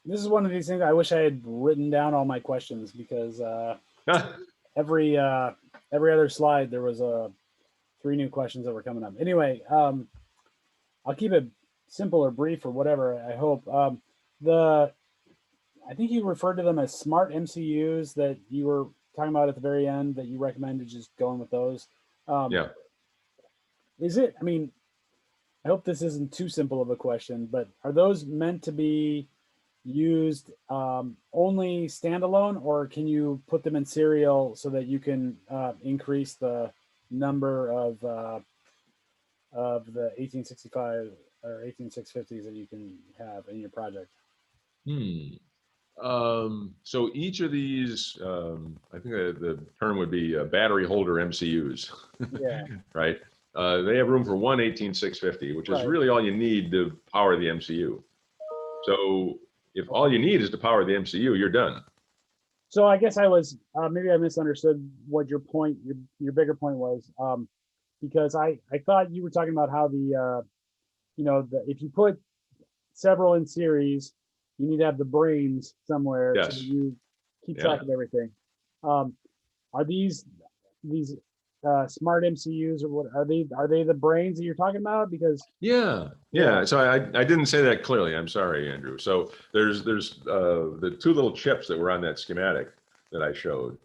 this is one of these things I wish I had written down all my questions, because every other slide there was 3 new questions that were coming up. Anyway, I'll keep it simple or brief or whatever, I hope. I think you referred to them as smart MCUs that you were talking about at the very end, that you recommended just going with those. Yeah. Is it, I mean, I hope this isn't too simple of a question, but are those meant to be used only standalone, or can you put them in serial so that you can increase the number of the 1865 or 18650s that you can have in your project? So each of these, I think the term would be battery holder MCUs, Yeah, right? They have room for one 18650, which is Right. really all you need to power the MCU. So if all you need is to power the MCU, you're done. so I guess I was maybe I misunderstood what your point, your bigger point was, because I thought you were talking about how the if you put several in series, you need to have the brains somewhere so that Yes. you keep Yeah. track of everything. Are these smart MCUs, or what are they? Are they the brains that you're talking about? Because Yeah. So I didn't say that clearly. I'm sorry, Andrew. So there's the two little chips that were on that schematic that I showed.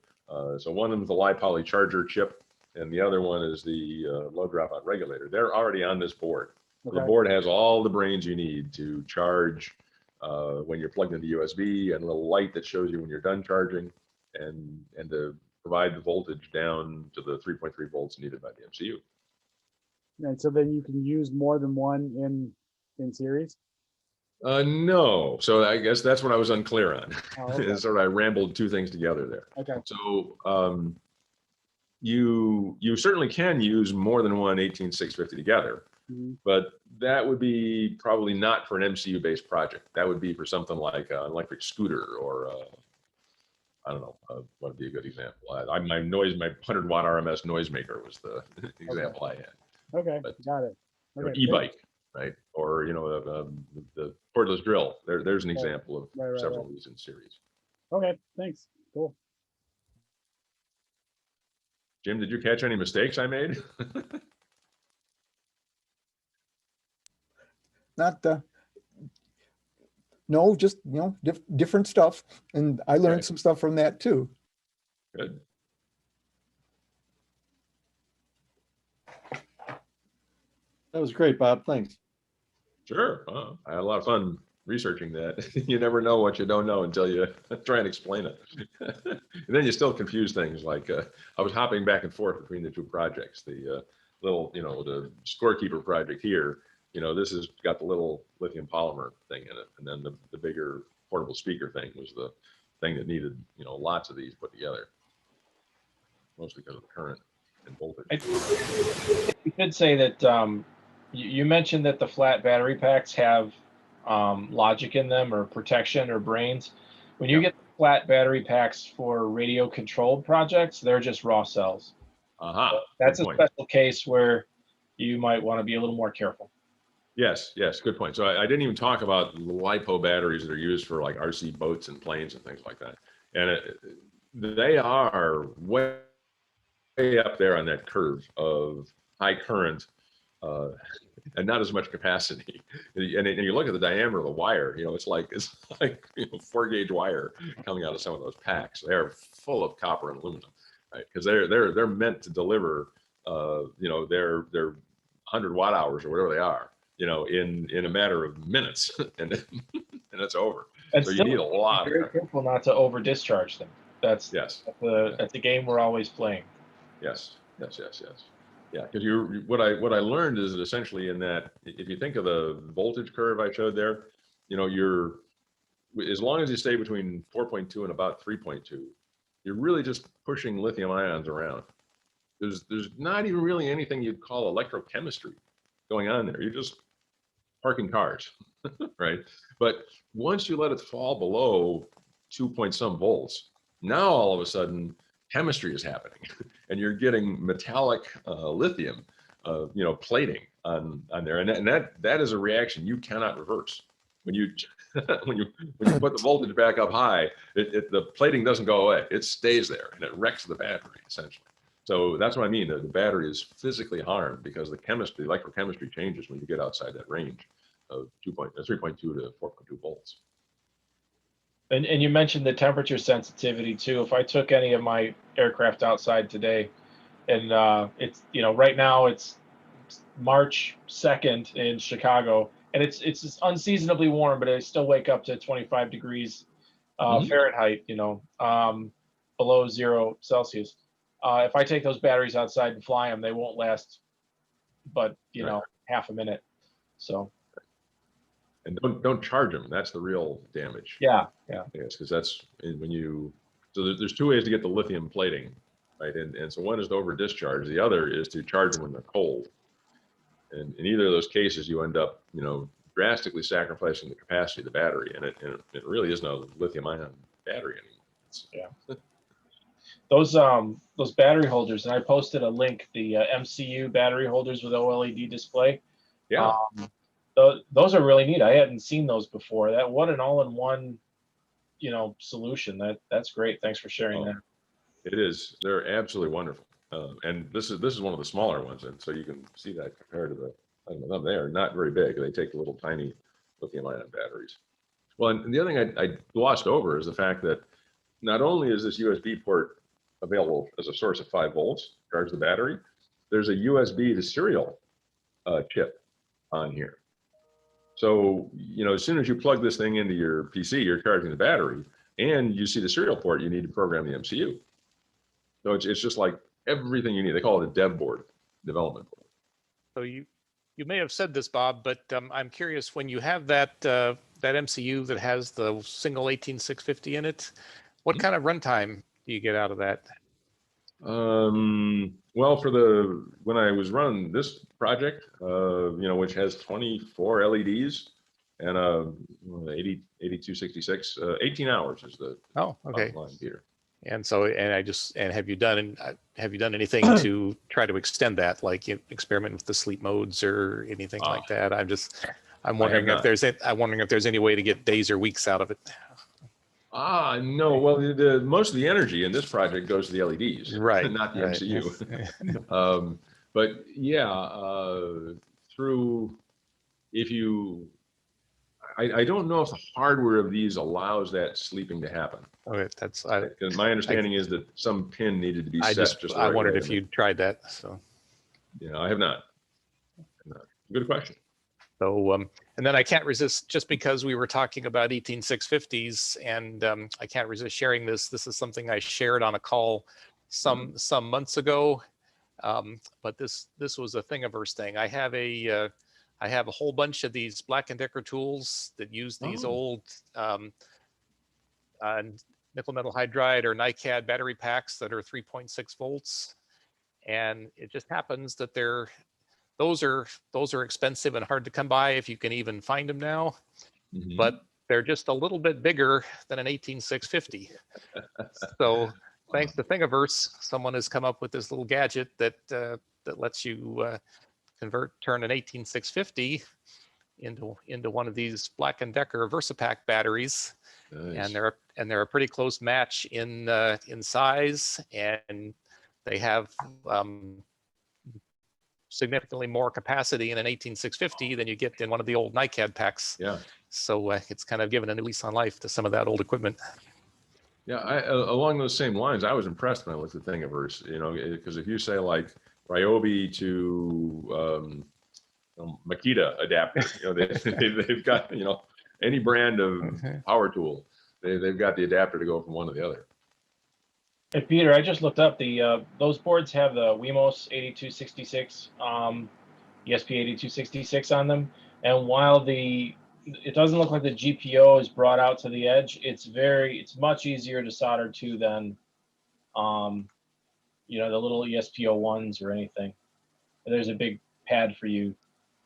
So one of them is the Li-Poly charger chip, and the other one is the low dropout regulator. They're already on this board. The okay, board has all the brains you need to charge when you're plugged into USB, and a little light that shows you when you're done charging, and to provide the voltage down to the 3.3 volts needed by the MCU. and so then you can use more than one in series. No. So I guess that's what I was unclear on. Oh, okay. Sort of I rambled two things together there. Okay. So you certainly can use more than one 18650 together, Mhm. but that would be probably not for an MCU based project. That would be for something like an electric scooter, or I don't know, what would be a good example? My 100-watt RMS noisemaker was the example I had. Okay, But, got it. You know, Okay, e-bike, right? Or the cordless drill. There's an Right. example of Right, several of these in series. okay, thanks. Cool. Jim, did you catch any mistakes I made? Not no, just different stuff, and I learned Okay. some stuff from that too. Good. That was great, Bob. Thanks. Sure. I had a lot of fun researching that. You never know what you don't know until you try and explain it. And then you still confuse things. Like I was hopping back and forth between the two projects. The little, the scorekeeper project here, this has got the little lithium polymer thing in it. And then the bigger portable speaker thing was the thing that needed, lots of these put together. Mostly because of the current and voltage. You did say that you mentioned that the flat battery packs have logic in them, or protection, or brains. When you get flat battery packs for radio controlled projects, they're just raw cells. Aha. That's a good point. special case where you might want to be a little more careful. Yes, good point. So I didn't even talk about the LiPo batteries that are used for like RC boats and planes and things like that. And they are way up there on that curve of high current and not as much capacity. And you look at the diameter of the wire, it's like 4-gauge wire coming out of some of those packs. They're full of copper and aluminum, right? Because they're meant to deliver their 100 watt hours or whatever they are, in a matter of minutes, and it's over. And So you still, need a lot. be very careful not to over discharge them. That's Yes. that's the game we're always playing. Yes. Yeah, because what I learned is that essentially in that, if you think of the voltage curve I showed there, you're, as long as you stay between 4.2 and about 3.2, you're really just pushing lithium ions around. There's not even really anything you'd call electrochemistry going on there. You're just parking cars, right? But once you let it fall below 2 point some volts, now all of a sudden chemistry is happening, and you're getting metallic lithium, plating on there, and that is a reaction you cannot reverse. When you when you put the voltage back up high, the plating doesn't go away; it stays there, and it wrecks the battery essentially. So that's what I mean. The battery is physically harmed because the electrochemistry changes when you get outside that range of 3.2 to 4.2 volts. And you mentioned the temperature sensitivity too. If I took any of my aircraft outside today, And it's, right now it's March 2nd in Chicago, and it's just unseasonably warm, but I still wake up to 25 degrees Mhm. Fahrenheit, below 0 Celsius. If I take those batteries outside and fly them, they won't last but Right. half a minute. So And don't charge them. That's the real damage. yeah. Yes, because that's when you. So there's two ways to get the lithium plating, right? And so one is to over discharge. The other is to charge them when they're cold. And in either of those cases, you end up, drastically sacrificing the capacity of the battery, and it really is no lithium-ion battery anymore. Those battery holders, and I posted a link, the MCU battery holders with OLED display. Yeah. Those are really neat. I hadn't seen those before. That what an all-in-one, solution. That's great. Thanks for sharing that. It is. They're absolutely wonderful. And this is one of the smaller ones, and so you can see that compared to the, they are not very big. They take little tiny lithium-ion batteries. Well, and the other thing I glossed over is the fact that not only is this USB port available as a source of 5 volts to charge the battery, there's a USB to serial chip on here. So, as soon as you plug this thing into your PC, you're charging the battery, and you see the serial port, you need to program the MCU. So it's just like everything you need. They call it a dev board, development board. So you may have said this, Bob, but I'm curious, when you have that that MCU that has the single 18650 in it, what kind of runtime do you get out of that? Well, when I was running this project, which has 24 LEDs and 8266, 18 hours is the Okay. line, Peter. And so, have you done anything to try to extend that, like experiment with the sleep modes or anything like that? I'm wondering if there's any way to get days or weeks out of it. No. Well, most of the energy in this project goes to the LEDs, Right? not the right. MCU. But yeah, I don't know if the hardware of these allows that sleeping to happen. Okay, Because my understanding is that some pin needed to be set. I wondered if you'd tried that. So I have not. Good question. So, and then I can't resist, just because we were talking about 18650s, and I can't resist sharing this. This is something I shared on a call some months ago, but this was a Thingiverse thing. I have a whole bunch of these Black & Decker tools that use these old nickel metal hydride or NiCad battery packs that are 3.6 volts, and it just happens that those are expensive and hard to come by, if you can even find them now. Mm-hmm. But they're just a little bit bigger than an 18650. So thanks to Thingiverse, someone has come up with this little gadget that lets you turn an 18650 into one of these Black & Decker VersaPack batteries. Nice. And they're a pretty close match in size, and they have significantly more capacity in an 18650 than you get in one of the old NiCad packs. Yeah. So it's kind of given a new lease on life to some of that old equipment. Yeah, along those same lines, I was impressed when I looked at Thingiverse, because if you say like Ryobi to Makita adapter, they've got, any brand of power tool, they've got the adapter to go from one to the other. Hey, Peter, I just looked up those boards have the Wemos 8266, ESP8266 on them. And while it doesn't look like the GPO is brought out to the edge, it's much easier to solder to than, the little ESP01s or anything. There's a big pad for you.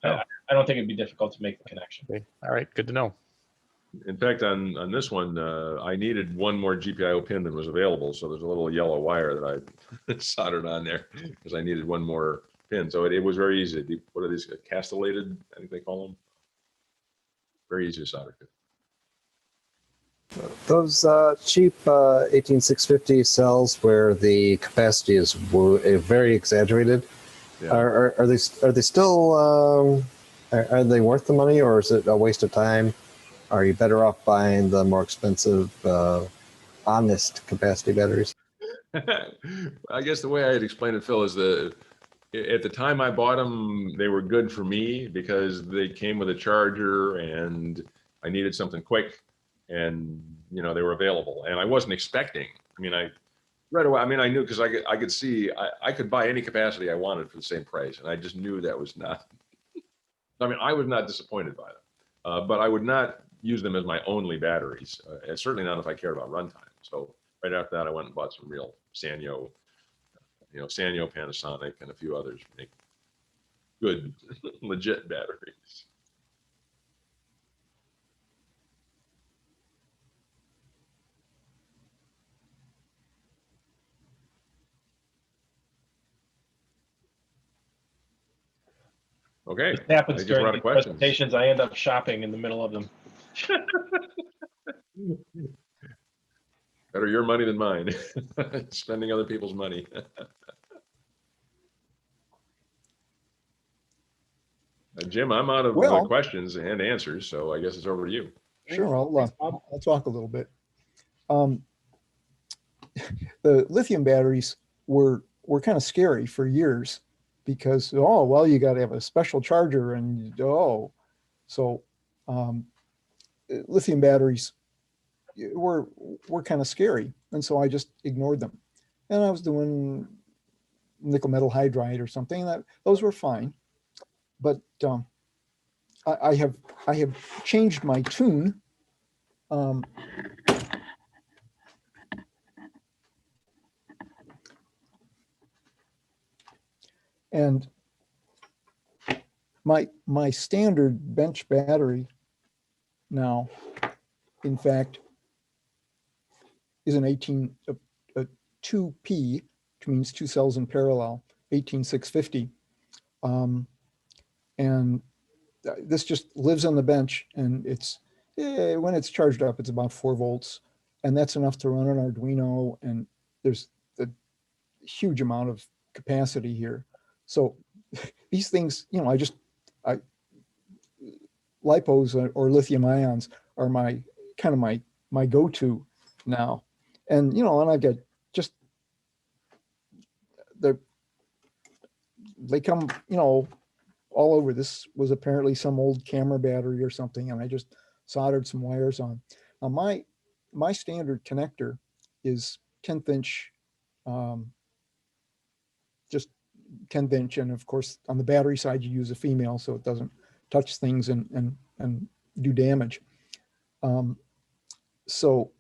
I don't think it'd be difficult to make the connection. Okay. All right, good to know. In fact, on this one, I needed one more GPIO pin than was available. So there's a little yellow wire that I soldered on there because I needed one more pin. So it was very easy. What are these, castellated, I think they call them? Very easy to solder to. Those cheap 18650 cells where the capacity is very exaggerated, Yeah. are they still are they worth the money, or is it a waste of time? Are you better off buying the more expensive honest capacity batteries? I guess the way I'd explain it, Phil, is at the time I bought them, they were good for me because they came with a charger and I needed something quick, and you know, they were available, and I wasn't expecting. I mean, right away, I mean, I knew because I could see I could buy any capacity I wanted for the same price, and I just knew that was not. I mean, I was not disappointed by them, but I would not use them as my only batteries, and certainly not if I cared about runtime. So right after that, I went and bought some real Sanyo, Sanyo, Panasonic, and a few others make good, legit batteries. Okay, This happens I just during run the a questions. presentations. I end up shopping in the middle of them. Better your money than mine. Spending other people's money. Jim, I'm out of Well- questions and answers, so I guess it's over to you. Sure, Thanks, Bob. I'll talk a little bit. The lithium batteries were kind of scary for years because, oh, well, you got to have a special charger and so lithium batteries were kind of scary. And so I just ignored them. And I was doing nickel metal hydride or something those were fine. But I have changed my tune. And my standard bench battery now, in fact, is an 2P, which means 2 cells in parallel, 18650. And this just lives on the bench, and it's when it's charged up, it's about 4 volts, and that's enough to run an Arduino. And there's a huge amount of capacity here. So these things, lipos or lithium ions are my kind of my go-to now. And, and I've got just, they come, all over. This was apparently some old camera battery or something, and I just soldered some wires on. Now my standard connector is 10th inch, just 10th inch, and of course on the battery side you use a female so it doesn't touch things and do damage. So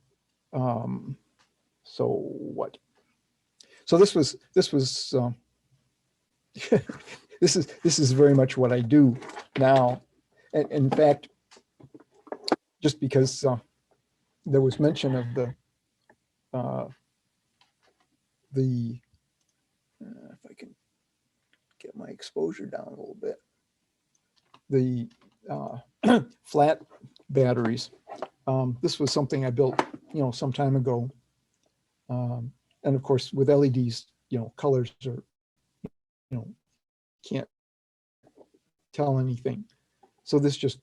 what? So this was this is very much what I do now. And in fact, just because there was mention of if I can get my exposure down a little bit, the flat batteries. This was something I built, some time ago. And of course, with LEDs, colors are, can't tell anything. So this just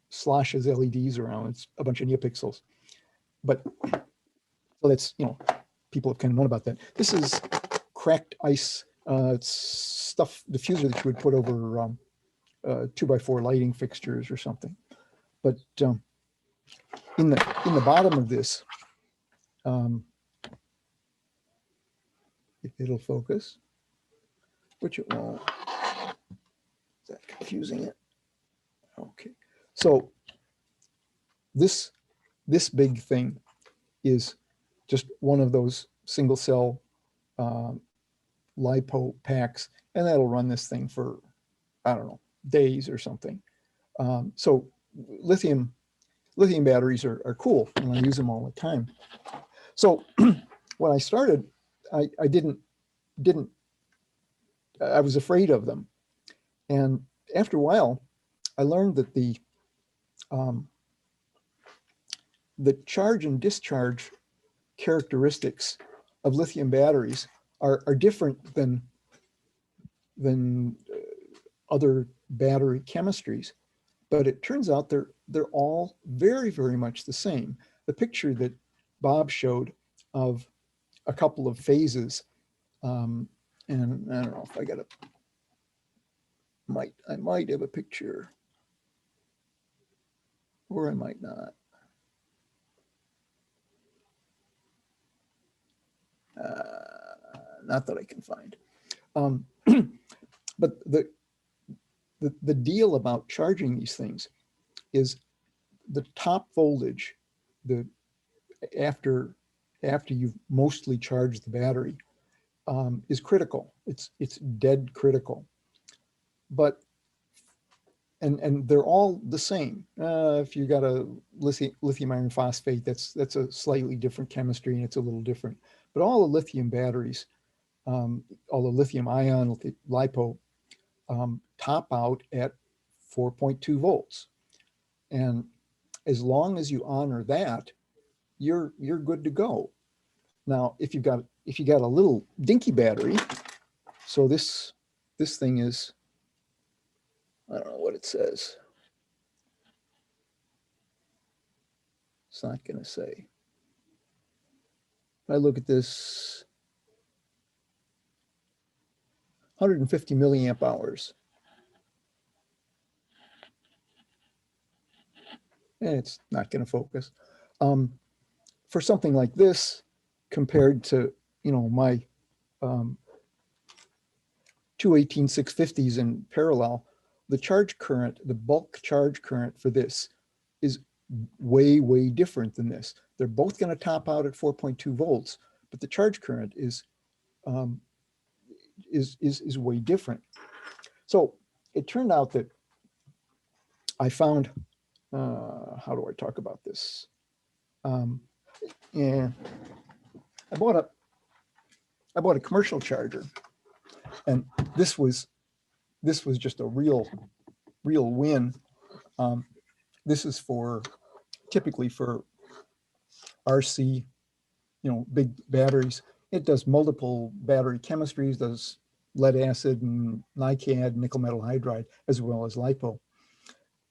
sloshes LEDs around. It's a bunch of neopixels. But so that's, people have kind of known about that. This is cracked ice. It's stuff, diffuser that you would put over 2x4 lighting fixtures or something. But in the bottom of this, if it'll focus, which it won't. Is that confusing it? Okay. So this big thing is just one of those single cell LiPo packs, and that'll run this thing for, I don't know, days or something. So lithium batteries are cool, and I use them all the time. So when I started, I was afraid of them. And after a while, I learned that the charge and discharge characteristics of lithium batteries are different than other battery chemistries. But it turns out they're all very, very much the same. The picture that Bob showed of a couple of phases. And I don't know if I got I might have a picture, or I might not. Not that I can find. But the deal about charging these things is the top voltage, after you've mostly charged the battery, is critical. It's dead critical. But and they're all the same. If you got a lithium iron phosphate, that's a slightly different chemistry, and it's a little different. But all the lithium batteries, all the lithium ion, LiPo, top out at 4.2 volts. And as long as you honor that, you're good to go. Now, if you got a little dinky battery, so this thing is, I don't know what it says. It's not going to say. If I look at this, 150 milliamp hours. And it's not going to focus. For something like this, compared to, my two 18650s in parallel, the charge current, the bulk charge current for this is way, way different than this. They're both going to top out at 4.2 volts, but the charge current is way different. So it turned out that I found, how do I talk about this? Yeah, I bought a commercial charger, and this was just a real win. This is typically for RC, big batteries. It does multiple battery chemistries, does lead acid and NiCad, nickel metal hydride, as well as LiPo.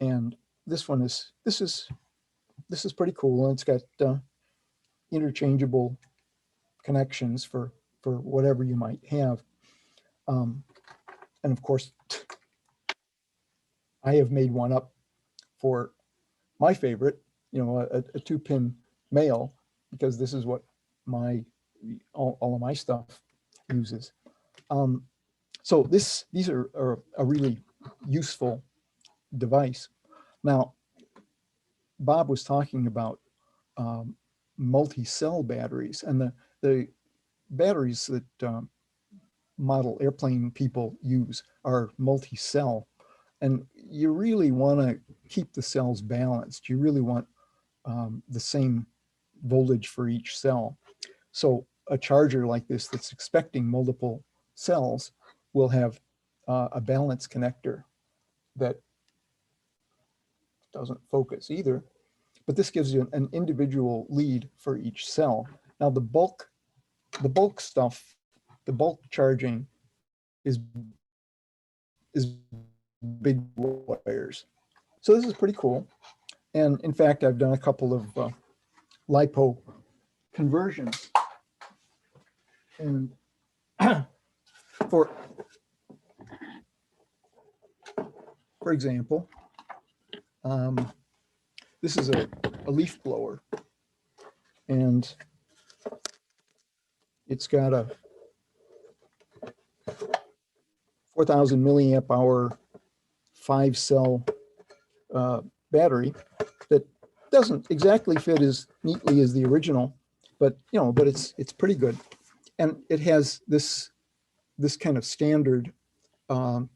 And this is pretty cool. And it's got interchangeable connections for whatever you might have. And of course, I have made one up for my favorite, a 2-pin male, because this is what all of my stuff uses. So these are a really useful device. Now, Bob was talking about multi-cell batteries, and the batteries that model airplane people use are multi-cell, and you really want to keep the cells balanced. You really want the same voltage for each cell. So a charger like this that's expecting multiple cells will have a balance connector that doesn't focus either, but this gives you an individual lead for each cell. Now the bulk stuff, the bulk charging is big wires. So this is pretty cool. And in fact, I've done a couple of LiPo conversions. And for example, this is a leaf blower, and it's got a 4,000 milliamp hour 5-cell battery that doesn't exactly fit as neatly as the original, but it's pretty good. And it has this kind of standard, I don't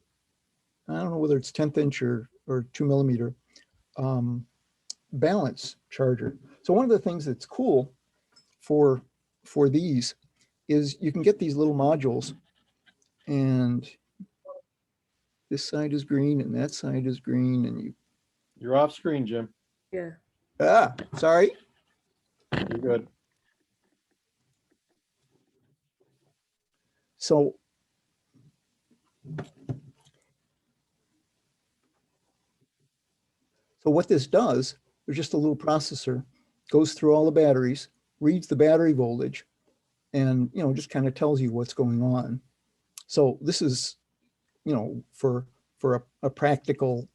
know whether it's 10th inch or 2 millimeter balance charger. So one of the things that's cool for these is you can get these little modules, and this side is green and that side is green, and You're off screen, Jim. Yeah. Sorry. You're good. So what this does, there's just a little processor, goes through all the batteries, reads the battery voltage, and, just kind of tells you what's going on. So this is, for a practical,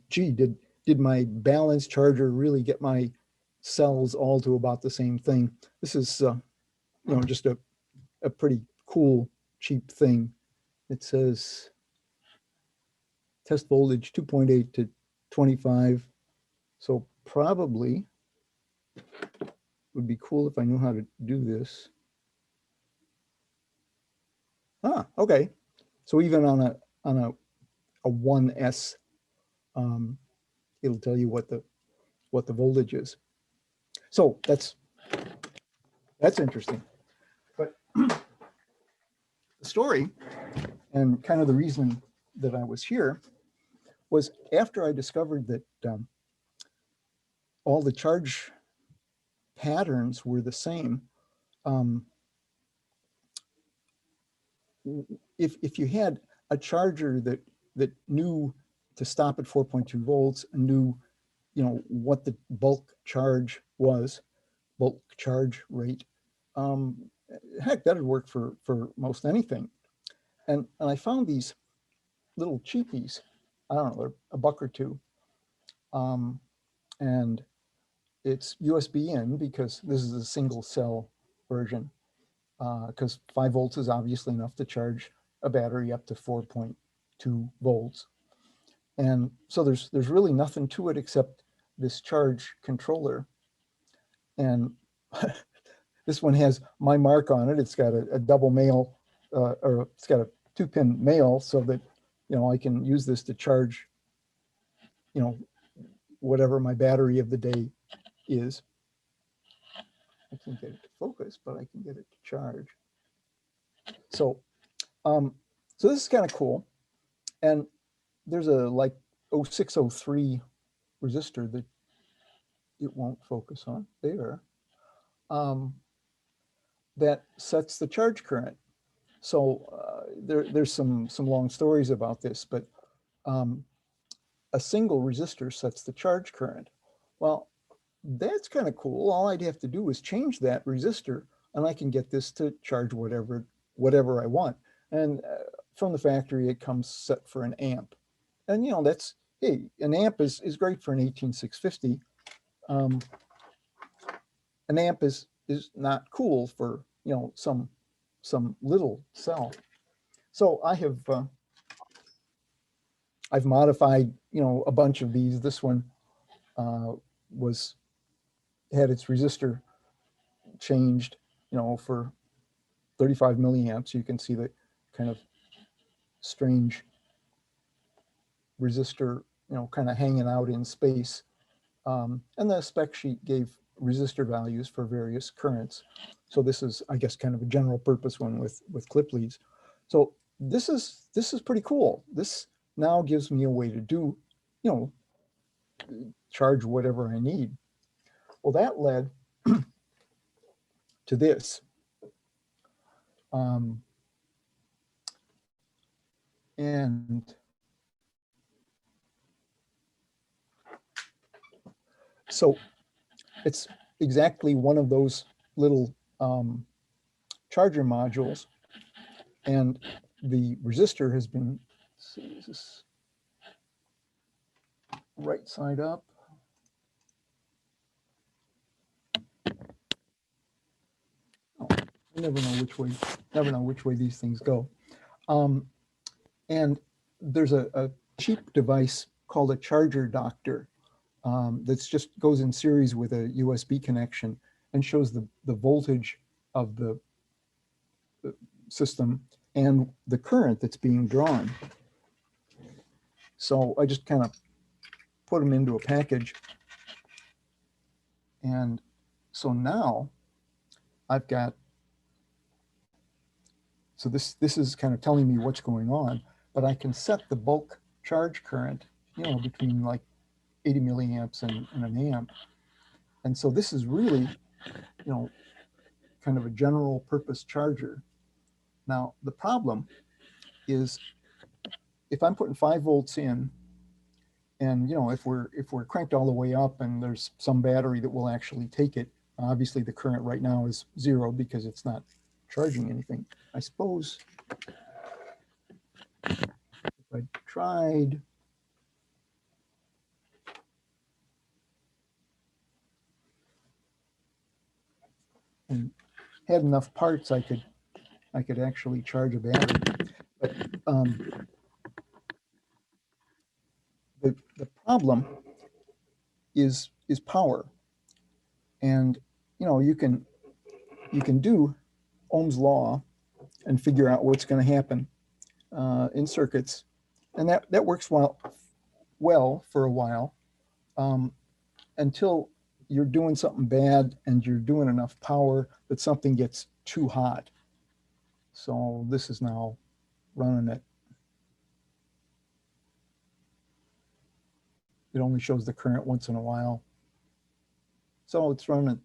gee, did my balance charger really get my cells all to about the same thing? This is, just a pretty cool, cheap thing. It says test voltage 2.8 to 25. So probably would be cool if I knew how to do this. Ah, okay. So even on a 1S, it'll tell you what the voltage is. So that's interesting. But the story and kind of the reason that I was here was after I discovered that all the charge patterns were the same. If you had a charger that knew to stop at 4.2 volts and knew, what the bulk charge was, bulk charge rate, heck, that'd work for most anything. And I found these little cheapies. I don't know, they're $1 or $2. And it's USB in because this is a single cell version. Because 5 volts is obviously enough to charge a battery up to 4.2 volts. And so there's really nothing to it except this charge controller. And this one has my mark on it. It's got a double male, or it's got a 2-pin male so that, I can use this to charge, whatever my battery of the day is. I can't get it to focus, but I can get it to charge. So, so this is kind of cool. And there's a like 0603 resistor that it won't focus on there. That sets the charge current. So there's some long stories about this, but a single resistor sets the charge current. Well, that's kind of cool. All I'd have to do is change that resistor and I can get this to charge whatever I want. And from the factory, it comes set for an amp. And, that's, hey, an amp is great for an 18650. An amp is not cool for, some little cell. So I've modified, a bunch of these. This one had its resistor changed, for 35 milliamps. You can see the kind of strange resistor, kind of hanging out in space. And the spec sheet gave resistor values for various currents. So this is, I guess, kind of a general purpose one with clip leads. So this is pretty cool. This now gives me a way to do, charge whatever I need. Well, that led to this. And so it's exactly one of those little charger modules. And the resistor has been, let's see, is this right side up? Oh, I never know which way these things go. And there's a cheap device called a charger doctor that's just goes in series with a USB connection and shows the voltage of the system and the current that's being drawn. So I just kind of put them into a package. And so now I've got, so this is kind of telling me what's going on, but I can set the bulk charge current, between like 80 milliamps and an amp. And so this is really, kind of a general purpose charger. Now, the problem is if I'm putting 5 volts in, and if we're cranked all the way up and there's some battery that will actually take it, Obviously, the current right now is 0 because it's not charging anything. I suppose if I tried, and had enough parts, I could actually charge a battery. But the problem is power. And you can do Ohm's law and figure out what's going to happen in circuits, and that works well for a while, until you're doing something bad and you're doing enough power that something gets too hot. So this is now running it. It only shows the current once in a while. So it's running at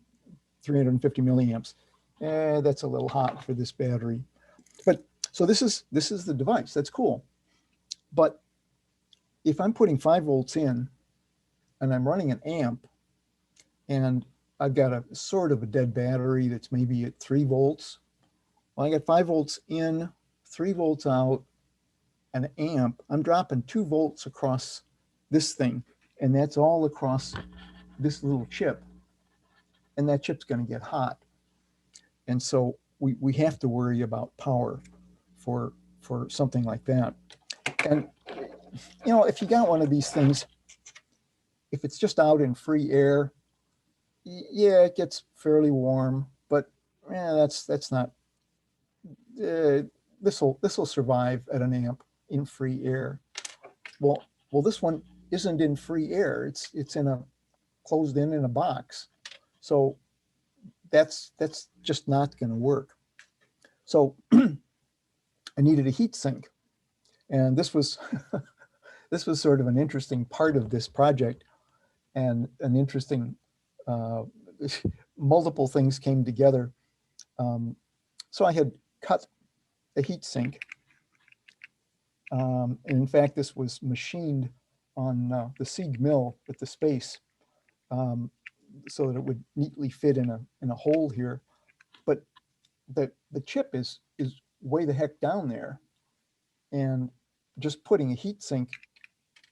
350 milliamps. That's a little hot for this battery. But so this is the device. That's cool. But if I'm putting 5 volts in and I'm running an amp and I've got a sort of a dead battery that's maybe at 3 volts. Well, I got 5 volts in, 3 volts out, an amp. I'm dropping 2 volts across this thing, and that's all across this little chip. And that chip's going to get hot. And so we have to worry about power for something like that. And if you got one of these things, if it's just out in free air, yeah, it gets fairly warm, but that's not. This will survive at an amp in free air. Well, this one isn't in free air. It's closed in a box, so that's just not going to work. So I needed a heat sink, and this was this was sort of an interesting part of this project, and an interesting. Multiple things came together. So I had cut a heat sink. And in fact, this was machined on the Sieg mill with the space, so that it would neatly fit in a hole here. But the chip is way the heck down there. And just putting a heat sink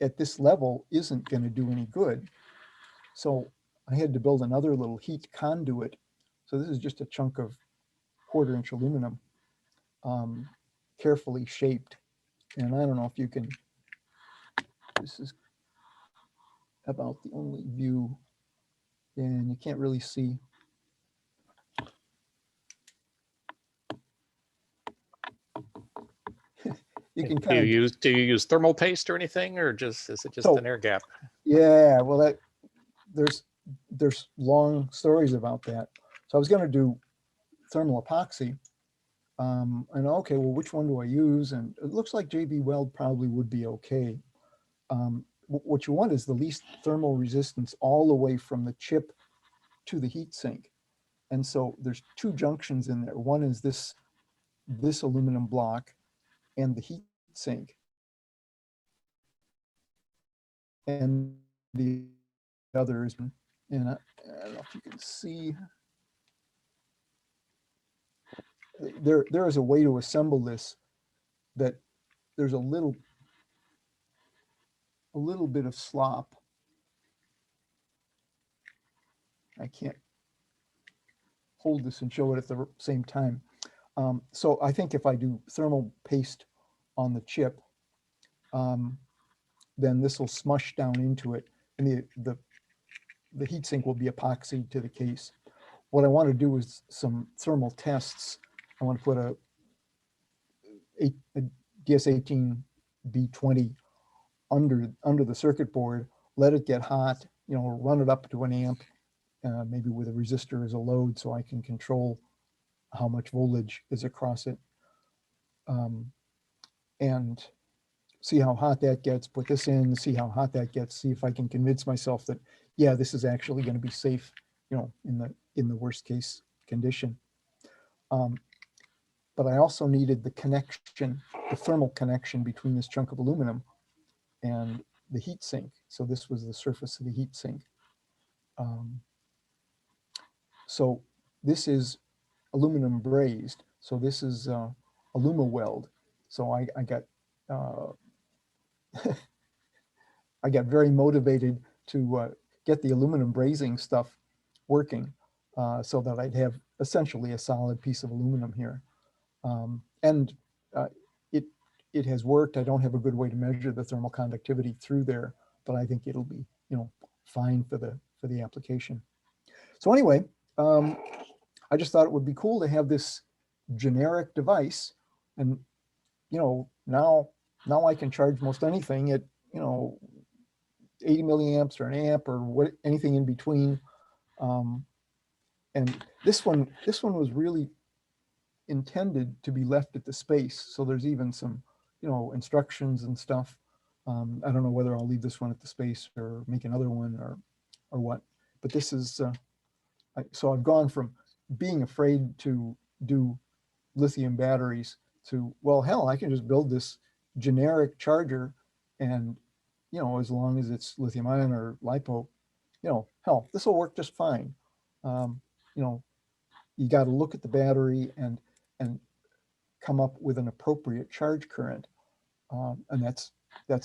at this level isn't going to do any good. So I had to build another little heat conduit. So this is just a chunk of 1/4-inch aluminum, carefully shaped. And I don't know if you can, this is about the only view, and you can't really see. You can kind of, Do you use thermal paste or anything, or is it just So- an air gap? yeah, well, there's long stories about that. So I was going to do thermal epoxy, and okay, well, which one do I use? And it looks like JB Weld probably would be okay. What you want is the least thermal resistance all the way from the chip to the heat sink. And so there's 2 junctions in there. One is this aluminum block and the heat sink. And the other is, and I don't know if you can see, there is a way to assemble this that there's a little bit of slop. I can't hold this and show it at the same time. So I think if I do thermal paste on the chip, then this will smush down into it, and the heatsink will be epoxied to the case. What I want to do is some thermal tests. I want to put a DS18B20 under the circuit board, let it get hot, run it up to an amp, maybe with a resistor as a load, so I can control how much voltage is across it, and see how hot that gets, put this in, see how hot that gets, see if I can convince myself that, yeah, this is actually going to be safe, in the worst case condition. But I also needed the connection, the thermal connection between this chunk of aluminum and the heat sink. So this was the surface of the heat sink. So this is aluminum brazed. So this is AlumaWeld. So I got I got very motivated to get the aluminum brazing stuff working so that I'd have essentially a solid piece of aluminum here. And it has worked. I don't have a good way to measure the thermal conductivity through there, but I think it'll be, fine for the application. So anyway, I just thought it would be cool to have this generic device, and now I can charge most anything at 80 milliamps or an amp or anything in between. And this one was really intended to be left at the space. So there's even some, instructions and stuff. I don't know whether I'll leave this one at the space or make another one or what, but this is, so I've gone from being afraid to do lithium batteries to, well, hell, I can just build this generic charger and, as long as it's lithium ion or LiPo, hell, this will work just fine. You got to look at the battery and come up with an appropriate charge current. And that's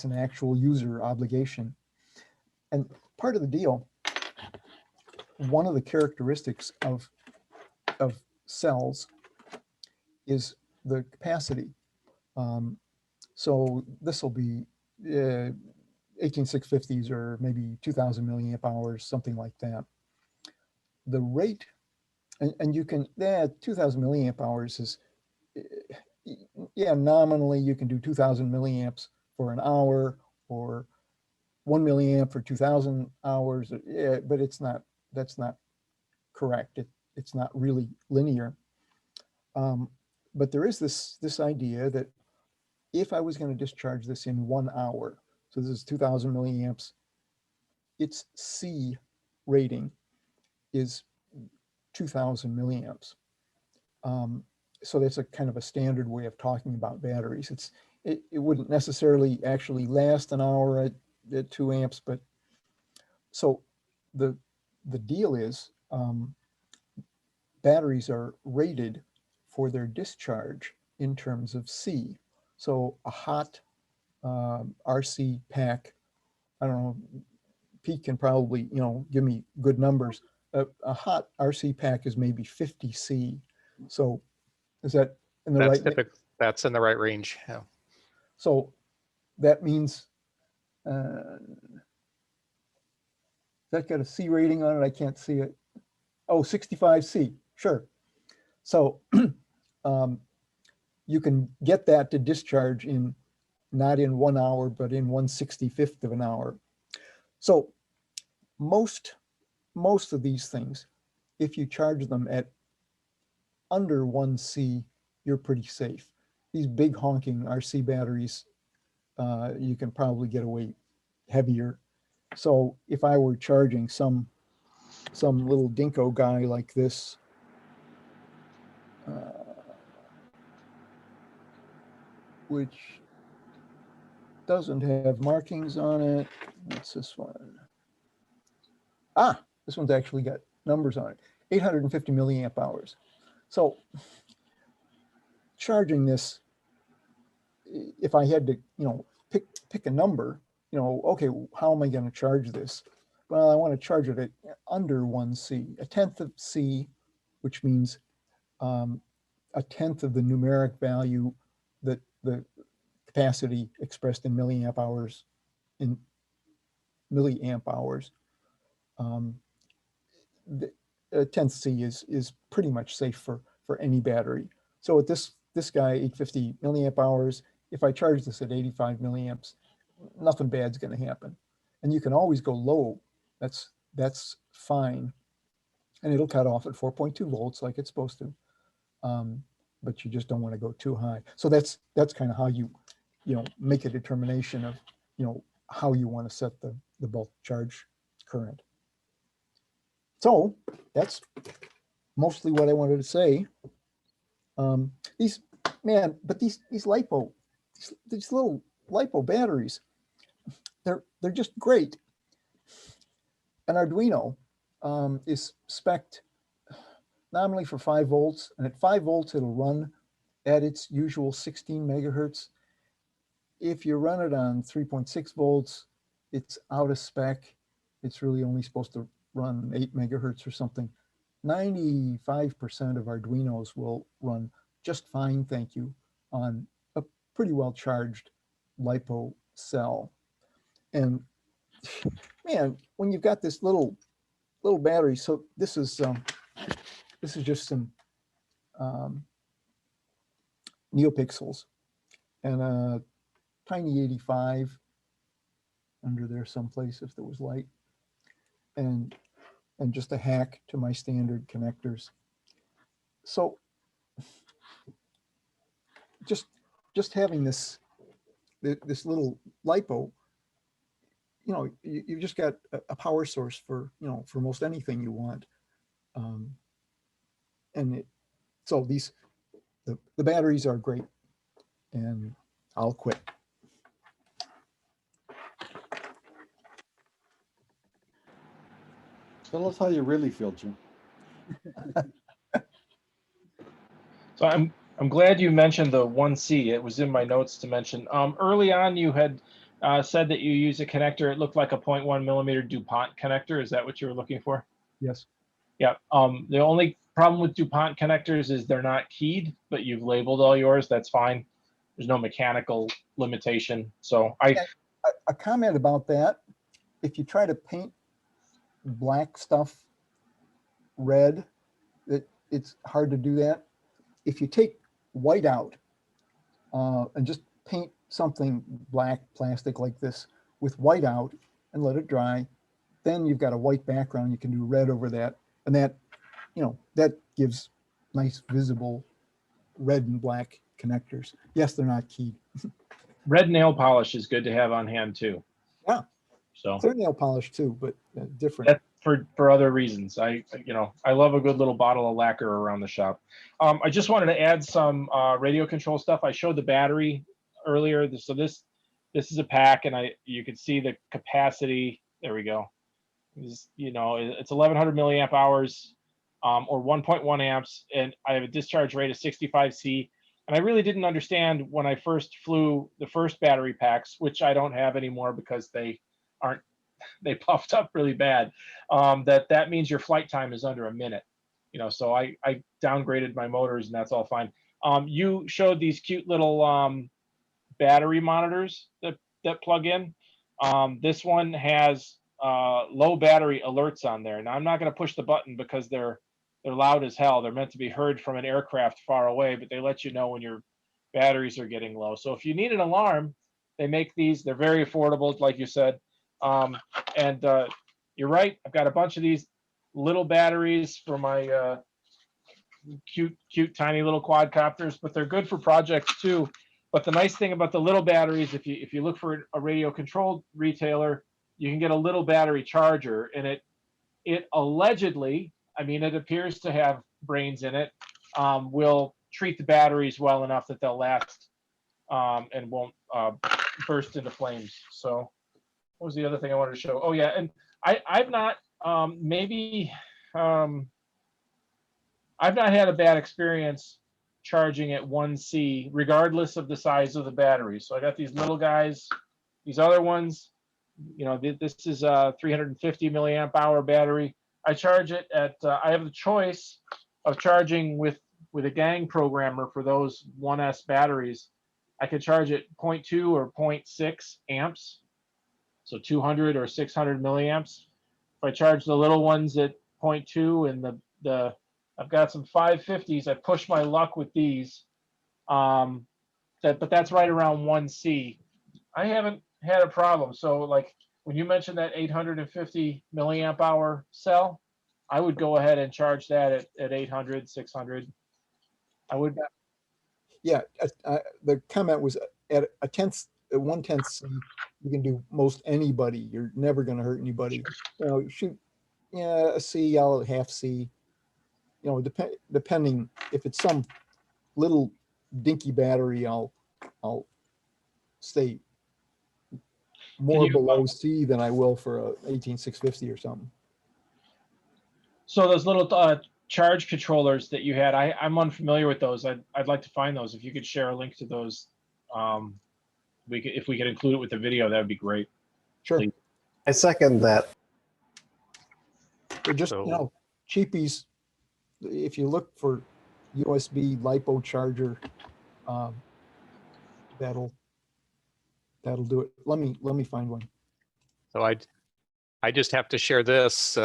an actual user obligation. And part of the deal, one of the characteristics of cells is the capacity. So this will be 18650s or maybe 2000 milliamp hours, something like that. The rate, and you can, 2000 milliamp hours is, nominally you can do 2000 milliamps for an hour or 1 milliamp for 2000 hours. But that's not correct. It's not really linear. But there is this idea that if I was going to discharge this in 1 hour, so this is 2000 milliamps, its C rating is 2000 milliamps. So that's a kind of a standard way of talking about batteries. It wouldn't necessarily actually last an hour at 2 amps, but so the deal is batteries are rated for their discharge in terms of C. So a hot RC pack, I don't know, Pete can probably, give me good numbers. A hot RC pack is maybe 50 C. So is that in the right? That's in the right range. Yeah. So that means that got a C rating on it. I can't see it. Oh, 65 C. Sure. So you can get that to discharge in not in 1 hour, but in 1/65th of an hour. So most of these things, if you charge them at under 1 C, you're pretty safe. These big honking RC batteries, you can probably get away heavier. So if I were charging some little dinko guy like this, which doesn't have markings on it. What's this one? This one's actually got numbers on it. 850 milliamp hours. So charging this, if I had to, pick a number, okay, how am I going to charge this? Well, I want to charge it at under 1 C, 1/10 of C, which means 1/10 of the numeric value that the capacity expressed in milliamp hours, in milliamp hours. The 1/10 C is pretty much safe for any battery. So with this guy, 850 milliamp hours, if I charge this at 85 milliamps, nothing bad's going to happen. And you can always go low. That's fine. And it'll cut off at 4.2 volts like it's supposed to. But you just don't want to go too high. So that's kind of how you make a determination of, how you want to set the bulk charge current. So that's mostly what I wanted to say. These LiPo, these little LiPo batteries, they're just great. An Arduino is spec'd nominally for 5 volts, and at 5 volts, it'll run at its usual 16 megahertz. If you run it on 3.6 volts, it's out of spec. It's really only supposed to run 8 megahertz or something. 95% of Arduinos will run just fine, thank you, on a pretty well charged LiPo cell. And man, when you've got this little battery, so this is just some neopixels and a tiny 85 under there someplace if there was light, and just a hack to my standard connectors. So just having this little LiPo, you know, you've just got a power source for, you know, for most anything you want. So the batteries are great, and I'll quit. Tell us how you really feel, Jim. So I'm glad you mentioned the 1C. It was in my notes to mention. Early on, you had said that you use a connector. It looked like a 0.1 millimeter DuPont connector. Is that what you were looking for? Yes. Yeah. The only problem with DuPont connectors is they're not keyed, but you've labeled all yours. That's fine. There's no mechanical limitation. So A comment about that: if you try to paint black stuff red, it's hard to do that. If you take white out and just paint something black plastic like this with white out and let it dry, then you've got a white background. You can do red over that, and that, you know, that gives nice visible red and black connectors. Yes, they're not keyed. red nail polish is good to have on hand too. Yeah. So Clear nail polish too, but different. That's for other reasons. I love a good little bottle of lacquer around the shop. I just wanted to add some radio control stuff. I showed the battery earlier. So this is a pack, and you can see the capacity. There we go. It's 1100 milliamp hours, or 1.1 amps, and I have a discharge rate of 65C. And I really didn't understand when I first flew the first battery packs, which I don't have anymore because they puffed up really bad, that means your flight time is under a minute. So I downgraded my motors, and that's all fine. You showed these cute little battery monitors that plug in. This one has low battery alerts on there. Now I'm not going to push the button because they're loud as hell. They're meant to be heard from an aircraft far away, but they let you know when your batteries are getting low. So if you need an alarm, they make these. They're very affordable, like you said. And you're right. I've got a bunch of these little batteries for my cute, tiny little quadcopters, but they're good for projects too. But the nice thing about the little batteries, if you look for a radio controlled retailer, you can get a little battery charger, and it allegedly, it appears to have brains in it, will treat the batteries well enough that they'll last and won't burst into flames. So what was the other thing I wanted to show? Oh yeah, and I've not I've not had a bad experience charging at 1C, regardless of the size of the battery. So I got these little guys, these other ones. This is a 350 milliamp hour battery. I charge it at. I have the choice of charging with a gang programmer for those 1S batteries. I could charge it 0.2 or 0.6 amps. So 200 or 600 milliamps. If I charge the little ones at 0.2 and I've got some 550s, I push my luck with these. But that's right around 1C. I haven't had a problem. So like when you mentioned that 850 milliamp hour cell, I would go ahead and charge that at 800, 600. I would. Yeah, the comment was at a 1/10 C, you can do most anybody. You're never going to hurt anybody. Shoot, a C, I'll half C. Depending if it's some little dinky battery, I'll stay more below C than I will for a 18650 or something. So those little charge controllers that you had, I'm unfamiliar with those. I'd like to find those. If you could share a link to those, if we could include it with the video, that would be great. Sure. Please. I second that. They're just, So- you know, cheapies. If you look for USB LiPo charger, that'll do it. Let me find one. So I just have to share this.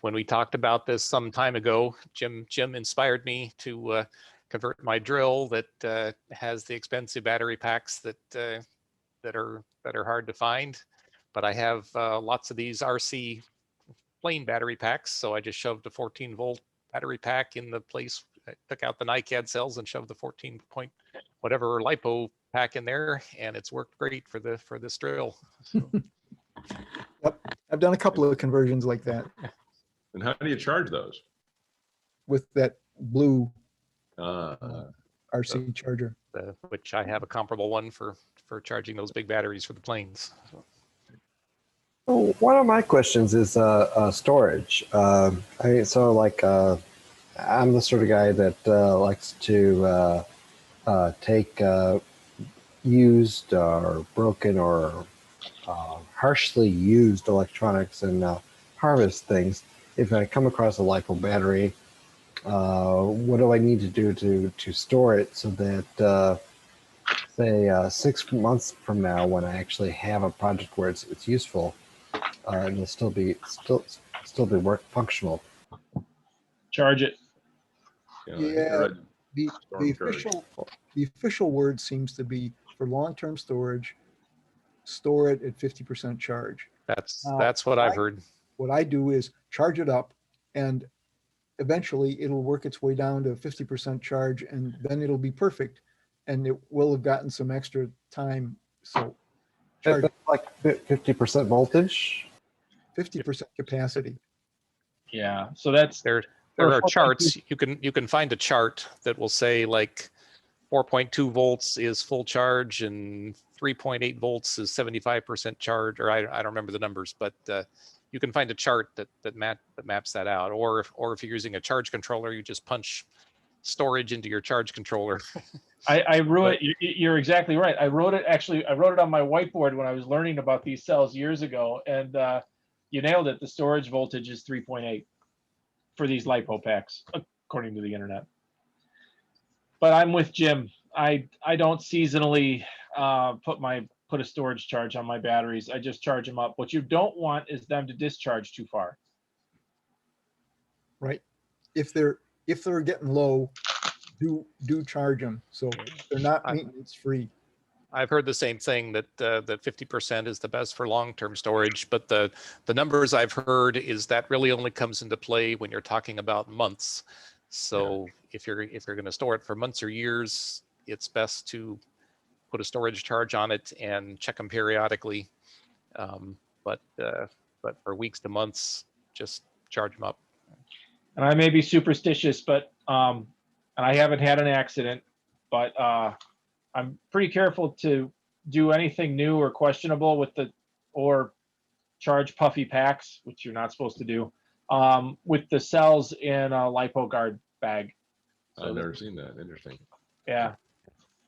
When we talked about this some time ago, Jim inspired me to convert my drill that has the expensive battery packs that are hard to find. But I have lots of these RC plain battery packs, so I just shoved a 14-volt battery pack in the place. I took out the NiCad cells and shoved the 14 point whatever LiPo pack in there, and it's worked great for this drill. So, Yep, I've done a couple of conversions like that And how do you charge those? with that blue Uh, RC charger. which I have a comparable one for charging those big batteries for the planes. So, Oh, one of my questions is storage. I mean, so like I'm the sort of guy that likes to take used or broken or harshly used electronics and harvest things. If I come across a LiPo battery, what do I need to do to store it so that say 6 months from now, when I actually have a project where it's useful, it'll still be work functional. Charge it. yeah, Yeah, the storm charge. official word seems to be for long-term storage, store it at 50% charge. that's what I've heard. What I do is charge it up, and eventually it'll work its way down to 50% charge, and then it'll be perfect, and it will have gotten some extra time. So charge That's like 50% voltage. 50% capacity. Yeah. So that's There For are 4.2 charts. You can find a chart that will say like 4.2 volts is full charge and 3.8 volts is 75% charge, or I don't remember the numbers, but you can find a chart that maps that out. Or if you're using a charge controller, you just punch storage into your charge controller. I wrote it. You're exactly right. I wrote it on my whiteboard when I was learning about these cells years ago, and you nailed it. The storage voltage is 3.8 for these LiPo packs, according to the internet. But I'm with Jim. I don't seasonally put a storage charge on my batteries. I just charge them up. What you don't want is them to discharge too far. Right. If they're getting low, do charge them. So they're not maintenance free. I've heard the same thing, that that 50% is the best for long-term storage, but the numbers I've heard is that really only comes into play when you're talking about months. So if you're going to store it for months or years, it's best to put a storage charge on it and check them periodically. But for weeks to months, just charge them up. And I may be superstitious, but and I haven't had an accident, but I'm pretty careful to do anything new or questionable or charge puffy packs, which you're not supposed to do, with the cells in a LiPo guard bag. So I've never seen that. Interesting. yeah.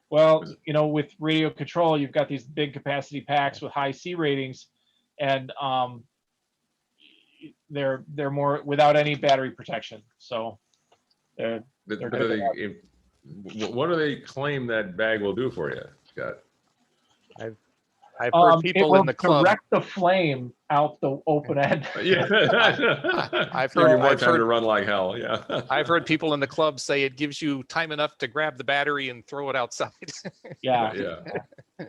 Well, with radio control, you've got these big capacity packs with high C ratings, and they're more without any battery protection. So they're What do they claim that bag will do for you, Scott? I've heard people in the club. direct the flame out the open end. Yeah. I've Give you heard, more I've time to heard, run like hell. Yeah. I've heard people in the club say it gives you time enough to grab the battery and throw it outside. Yeah. Yeah.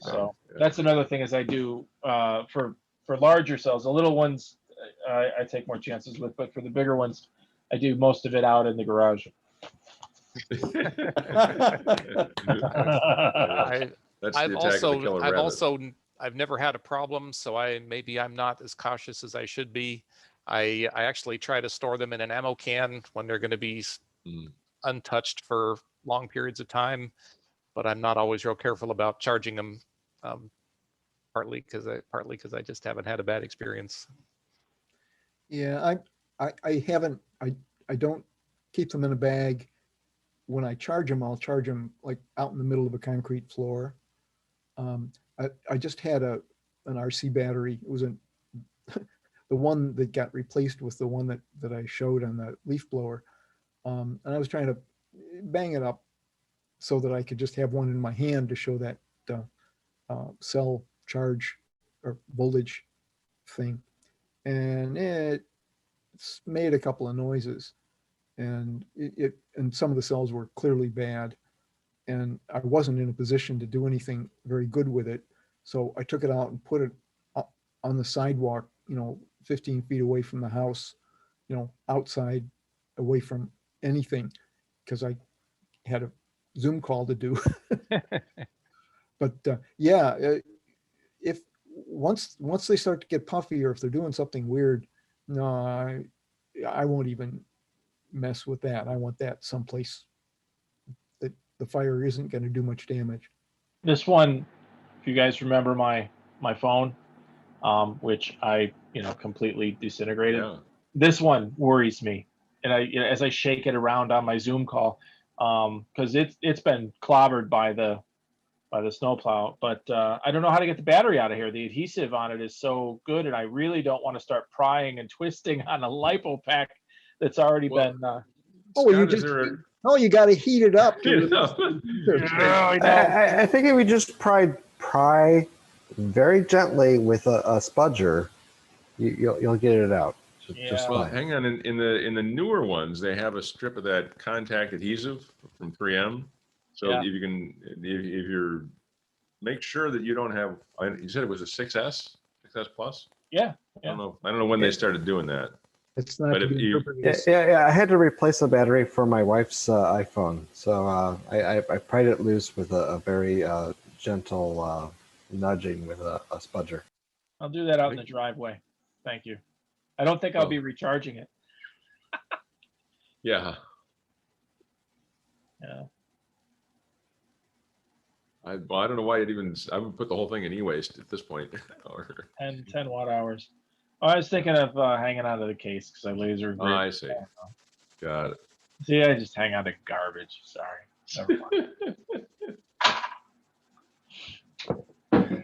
So that's another thing is I do for larger cells. The little ones I take more chances with, but for the bigger ones, I do most of it out in the garage. That's the attack of the killer rabbit. I've never had a problem, so I'm not as cautious as I should be. I actually try to store them in an ammo can when they're going to be untouched for long periods of time, but I'm not always real careful about charging them. Partly because I just haven't had a bad experience. Yeah, I I don't keep them in a bag. When I charge them, I'll charge them like out in the middle of a concrete floor. I just had an RC battery. It was the one that got replaced with the one that I showed on the leaf blower. And I was trying to bang it up so that I could just have one in my hand to show that cell charge or voltage thing. And it made a couple of noises, and and some of the cells were clearly bad. And I wasn't in a position to do anything very good with it. So I took it out and put it on the sidewalk, 15 feet away from the house, outside, away from anything, because I had a Zoom call to do. But if once they start to get puffy, or if they're doing something weird, no, I won't even mess with that. I want that someplace that the fire isn't going to do much damage. This one, if you guys remember my phone, which I completely disintegrated. Yeah. This one worries me, and as I shake it around on my Zoom call, because it's been clobbered by the snowplow. But I don't know how to get the battery out of here. The adhesive on it is so good, and I really don't want to start prying and twisting on a lipo pack that's already been. You got to heat it up. I think if we just pry very gently with a spudger, you'll get it out. Well, hang on. In the newer ones, they have a strip of that contact adhesive from 3M. So if you can, if you're, make sure that you don't have. You said it was a 6S Plus. Yeah. I don't know when they started doing that. It's not. But if you, yeah, I had to replace the battery for my wife's iPhone, so I pried it loose with a very gentle nudging with a spudger. I'll do that out in the driveway. Thank you. I don't think I'll be recharging it. Yeah. Yeah. I don't know why I would put the whole thing in e-waste at this point. 10 watt hours. I was thinking of hanging onto the case because I laser. Oh, I see. Got it. See, I just hang on to garbage. Sorry. Never mind.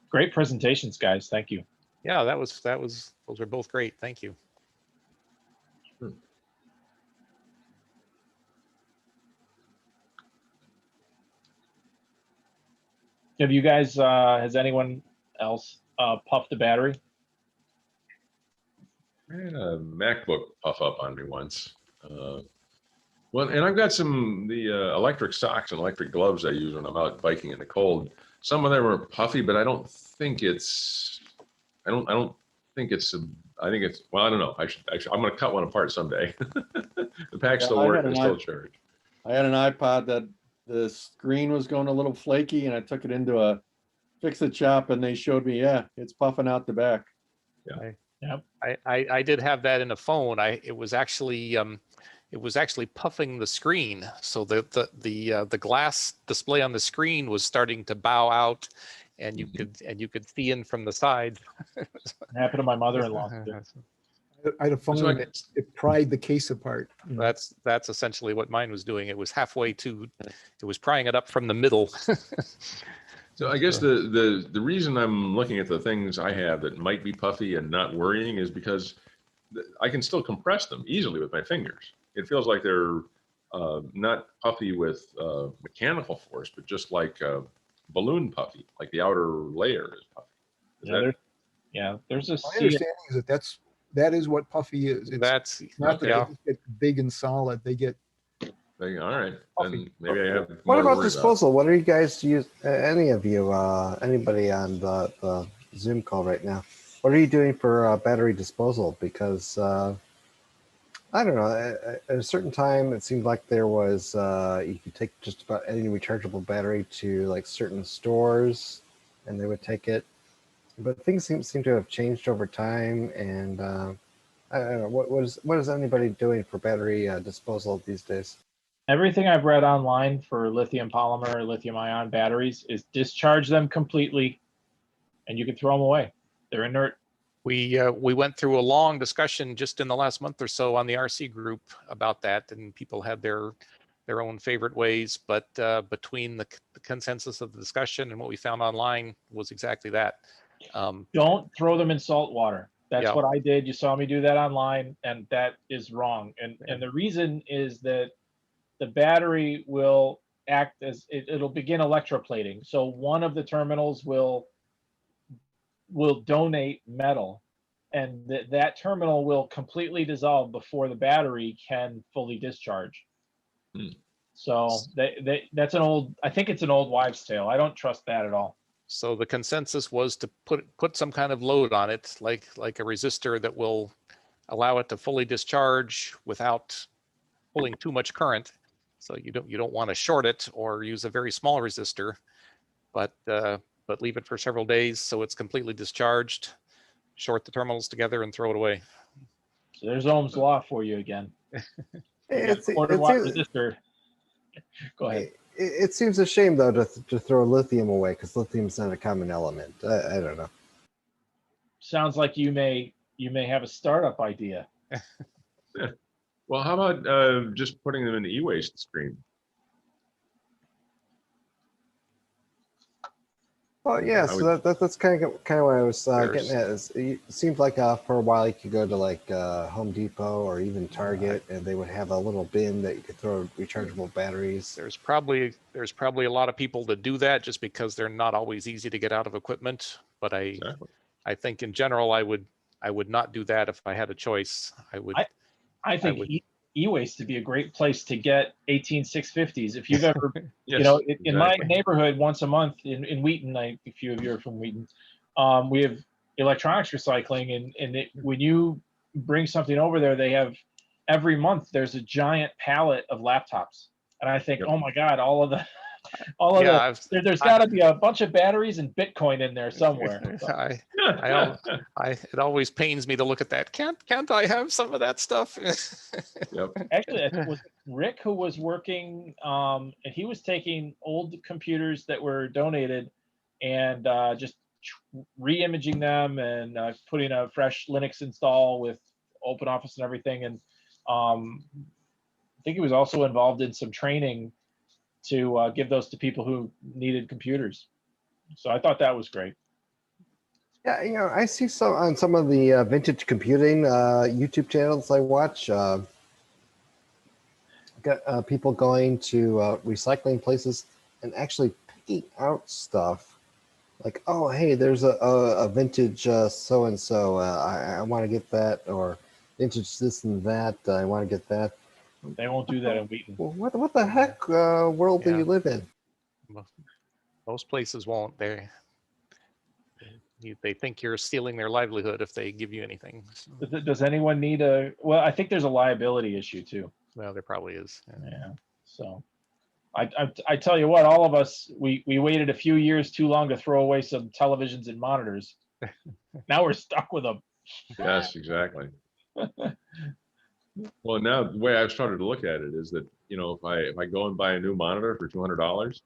Great presentations, guys. Thank you. Yeah, those were both great. Thank you. Have you guys, has anyone else puffed a battery? I had a MacBook puff up on me once. Well, and I've got the electric socks and electric gloves I use when I'm out biking in the cold. Some of them are puffy, but I don't think it's. I think it's. I think it's. Well, I don't know. I'm going to cut one apart someday. The pack still works. It's still charged. I had an iPod that the screen was going a little flaky, and I took it into a fix-it shop, and they showed me, it's puffing out the back. Yep. I did have that in a phone. It was actually puffing the screen, so the glass display on the screen was starting to bow out, and you could see in from the side. It happened to my mother-in-law. I had a phone that it pried the case apart. That's essentially what mine was doing. It was it was prying it up from the middle. So I guess the reason I'm looking at the things I have that might be puffy and not worrying is because I can still compress them easily with my fingers. It feels like they're not puffy with mechanical force, but just like balloon puffy, like the outer layer is puffy. There's a My understanding is that is what puffy is. It's not that they just get big and solid. They get. All right, then maybe I have. What about disposal? What are you guys use? Any of you, anybody on the Zoom call right now? What are you doing for battery disposal? Because I don't know. At a certain time, it seemed like there was you could take just about any rechargeable battery to like certain stores, and they would take it. But things seem to have changed over time, and I don't know. What is anybody doing for battery disposal these days? Everything I've read online for lithium polymer or lithium ion batteries is discharge them completely and you can throw them away. They're inert. We went through a long discussion just in the last month or so on the RC group about that, and people had their own favorite ways. But between the consensus of the discussion and what we found online was exactly that. Don't throw them in salt water. That's Yeah. what I did. You saw me do that online, and that is wrong. And the reason is that the battery will act as it'll begin electroplating. So one of the terminals will donate metal, and that terminal will completely dissolve before the battery can fully discharge. Hmm. Oh. So that's an old, I think it's an old wives' tale. I don't trust that at all. So the consensus was to put some kind of load on it, like a resistor that will allow it to fully discharge without pulling too much current. So you don't want to short it or use a very small resistor, but leave it for several days so it's completely discharged. Short the terminals together and throw it away. So there's Ohm's law for you again. It's, Quarter watt resistor. Go ahead. it seems a shame though to throw lithium away because lithium is not a common element. I don't know. Sounds like you may have a startup idea. Well, how about just putting them in the e-waste stream? Well, yeah. So that's kind of what I was getting at. Is it seems like for a while you could go to like Home Depot or even Target, and they would have a little bin that you could throw rechargeable batteries. There's probably a lot of people that do that just because they're not always easy to get out of equipment. But I think in general I would not do that if I had a choice. I think e-waste to be a great place to get 18650s. If you've ever, Yes, you know, in my exactly. neighborhood, once a month in Wheaton, a few of you are from Wheaton, we have electronics recycling, and when you bring something over there, they have every month there's a giant pallet of laptops, and I think, oh my God, there's got to be a bunch of batteries and Bitcoin in there somewhere. It always pains me to look at that. Can't I have some of that stuff? Yep. Actually, it was Rick who was working, and he was taking old computers that were donated and just re-imaging them and putting a fresh Linux install with OpenOffice and everything. And I think he was also involved in some training to give those to people who needed computers. So I thought that was great. Yeah, you know, I see on some of the vintage computing YouTube channels I watch. Got people going to recycling places and actually picking out stuff. Like, oh, hey, there's a vintage so and so. I want to get that, or vintage this and that. I want to get that. They won't do that in Wheaton. Well, what the heck world do you live in? Most places won't. They think you're stealing their livelihood if they give you anything. So. Does anyone need a? Well, I think there's a liability issue too. Well, there probably is. Yeah. So, I tell you what, all of us we waited a few years too long to throw away some televisions and monitors. Now we're stuck with them. Yes, exactly. Well, now the way I've started to look at it is that, you know, if I go and buy a new monitor for $200,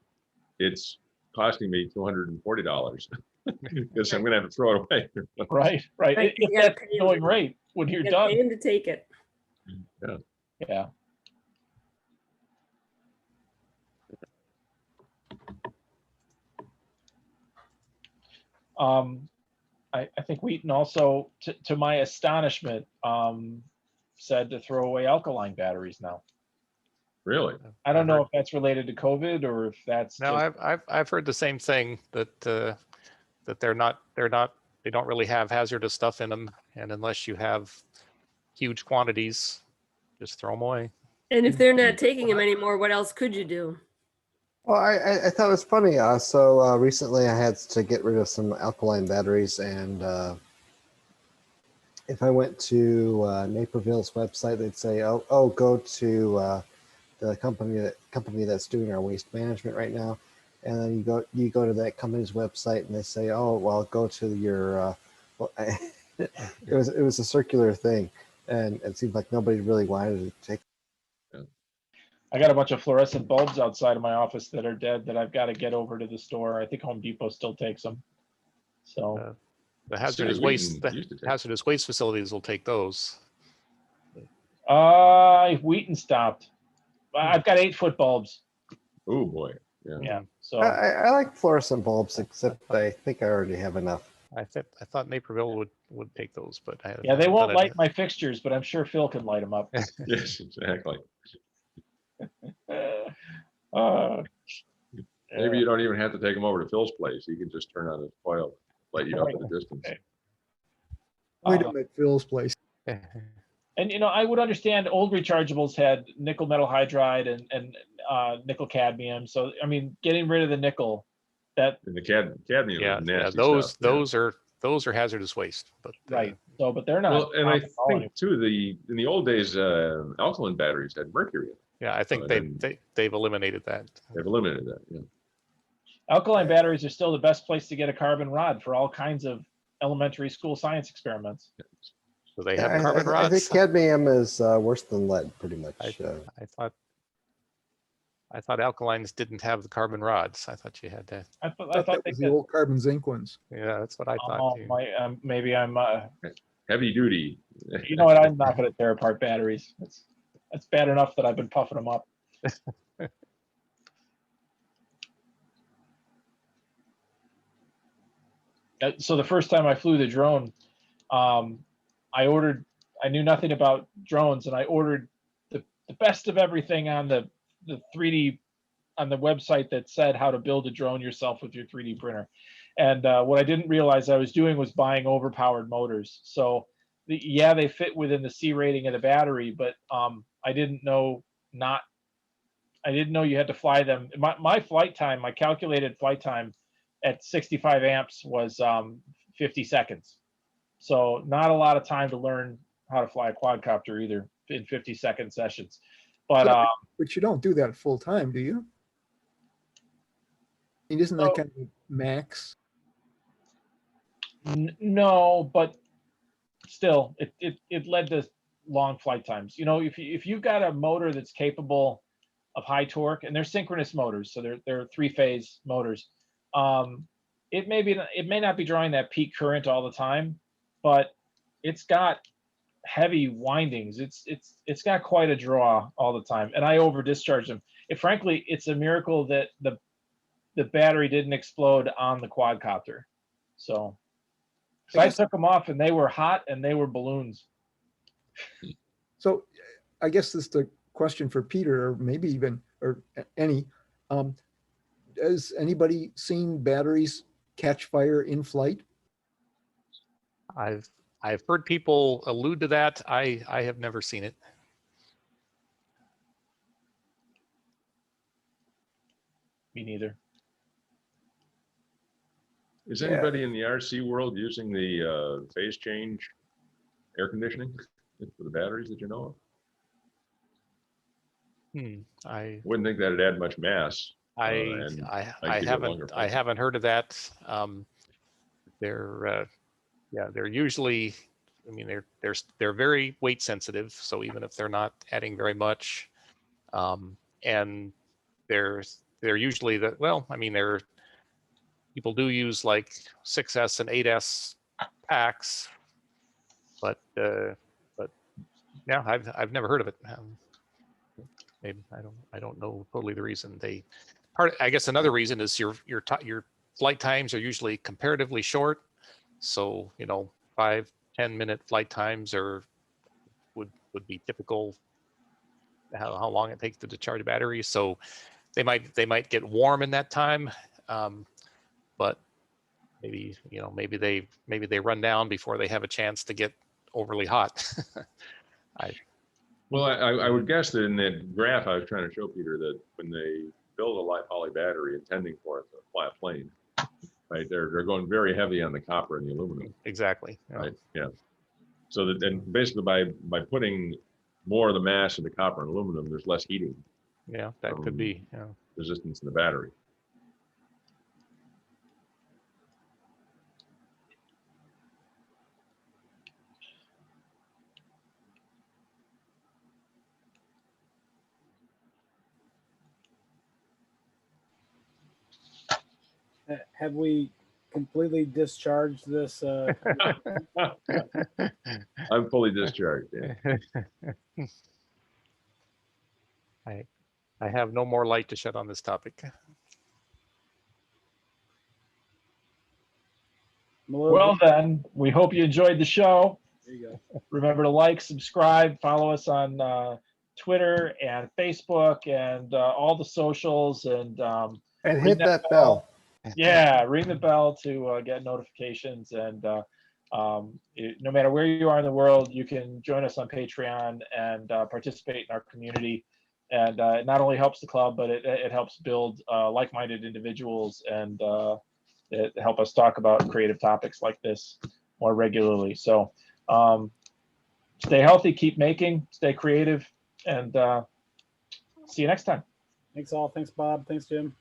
it's costing me $240 because I'm going to have to throw it away. Right. Right, you If gotta that's pay going him. right when you're You gotta done. pay him to take it. Yeah. I think Wheaton also, to my astonishment, said to throw away alkaline batteries now. Really? I don't know if that's related to COVID or if that's No, just, I've heard the same thing that they don't really have hazardous stuff in them, and unless you have huge quantities, just throw them away. And if they're not taking him anymore, what else could you do? Well, I thought it was funny. So recently I had to get rid of some alkaline batteries, and if I went to Naperville's website, they'd say, "Oh, go to the company that's doing our waste management right now," and then you go to that company's website, and they say, "Oh, well, go to your." It was a circular thing, and it seemed like nobody really wanted to take. I got a bunch of fluorescent bulbs outside of my office that are dead that I've got to get over to the store. I think Home Depot still takes them. So The hazardous City waste, Wheaton the used to take- hazardous waste facilities will take those. Wheaton stopped. I've got 8-foot bulbs. Oh, boy. Yeah. Yeah. So I like fluorescent bulbs, except I think I already have enough. I thought Naperville would take those, but I yeah, they haven't won't done light my fixtures, but I'm sure Phil can light them up. Yes, exactly. Uh, Maybe you don't even have to take them over to Phil's place. He can just turn on his coil, light you up at a distance. Wait a minute, Phil's place. And I would understand old rechargeables had nickel metal hydride and nickel cadmium. So I mean, getting rid of the nickel, that And the cadmium Yeah, is yeah, nasty those stuff. Yeah. those are hazardous waste, but right. So, but they're not. Well, and I harmful at all think too, in the old days, alkaline batteries had mercury in them. yeah, I think then- they've eliminated that. They've eliminated that. Yeah. Alkaline batteries are still the best place to get a carbon rod for all kinds of elementary school science experiments. Do they Yeah, have carbon I think rods? cadmium is worse than lead, pretty much. I thought alkalines didn't have the carbon rods. I thought you had to. I I thought thought that they was the did. old carbon zinc ones. Yeah, that's what I thought Oh, too. maybe I'm. Heavy duty. You know what? I'm not going to tear apart batteries. That's bad enough that I've been puffing them up. So the first time I flew the drone, I knew nothing about drones, and I ordered the best of everything on the 3D on the website that said how to build a drone yourself with your 3D printer. And what I didn't realize I was doing was buying overpowered motors. So yeah, they fit within the C rating of the battery, but I didn't know you had to fly them. My flight time, my calculated flight time at 65 amps was 50 seconds. So not a lot of time to learn how to fly a quadcopter either in 50-second sessions. But But you don't do that full time, do you? I mean, isn't that kind of max? no, but still, it led to long flight times. If you've got a motor that's capable of high torque, and they're synchronous motors, so they're 3-phase motors. It may not be drawing that peak current all the time, but it's got heavy windings. It's got quite a draw all the time, and I over discharge them. Frankly, it's a miracle that the battery didn't explode on the quadcopter. So I took them off, and they were hot, and they were balloons. So I guess this is the question for Peter, or maybe even, or any. Has anybody seen batteries catch fire in flight? I've heard people allude to that. I have never seen it. Me neither. Is anybody in the RC world using the phase change air conditioning for the batteries that you know of? I Wouldn't think that'd add much mass. I haven't heard of that. They're usually, I mean, they're very weight sensitive. So even if they're not adding very much, and they're usually people do use like 6S and 8S packs, but yeah, I've never heard of it. Maybe I don't know totally the reason. I guess another reason is your flight times are usually comparatively short. So 5-10 minute flight times would be typical. How long it takes to discharge a battery. So they might get warm in that time, but maybe they run down before they have a chance to get overly hot. Well, I would guess that in that graph I was trying to show Peter, that when they build a light poly battery intending for it to fly a plane, right, they're going very heavy on the copper and the aluminum. Exactly. Right. Yeah. So that, and basically by putting more of the mass in the copper and aluminum, there's less heating. Yeah, that could be. Yeah. Resistance in the battery. Have we completely discharge this. I'm fully discharged. Yeah. I have no more light to shed on this topic. Well, then, we hope you enjoyed the show. there you go. Remember to like, subscribe, follow us on Twitter and Facebook and all the socials, and And ring hit that bell. Yeah, ring the bell to get notifications. And no matter where you are in the world, you can join us on Patreon and participate in our community. And it not only helps the club, but it helps build like-minded individuals and it help us talk about creative topics like this more regularly. So stay healthy, keep making, stay creative, and see you next time. Thanks all. Thanks, Bob. Thanks, Jim.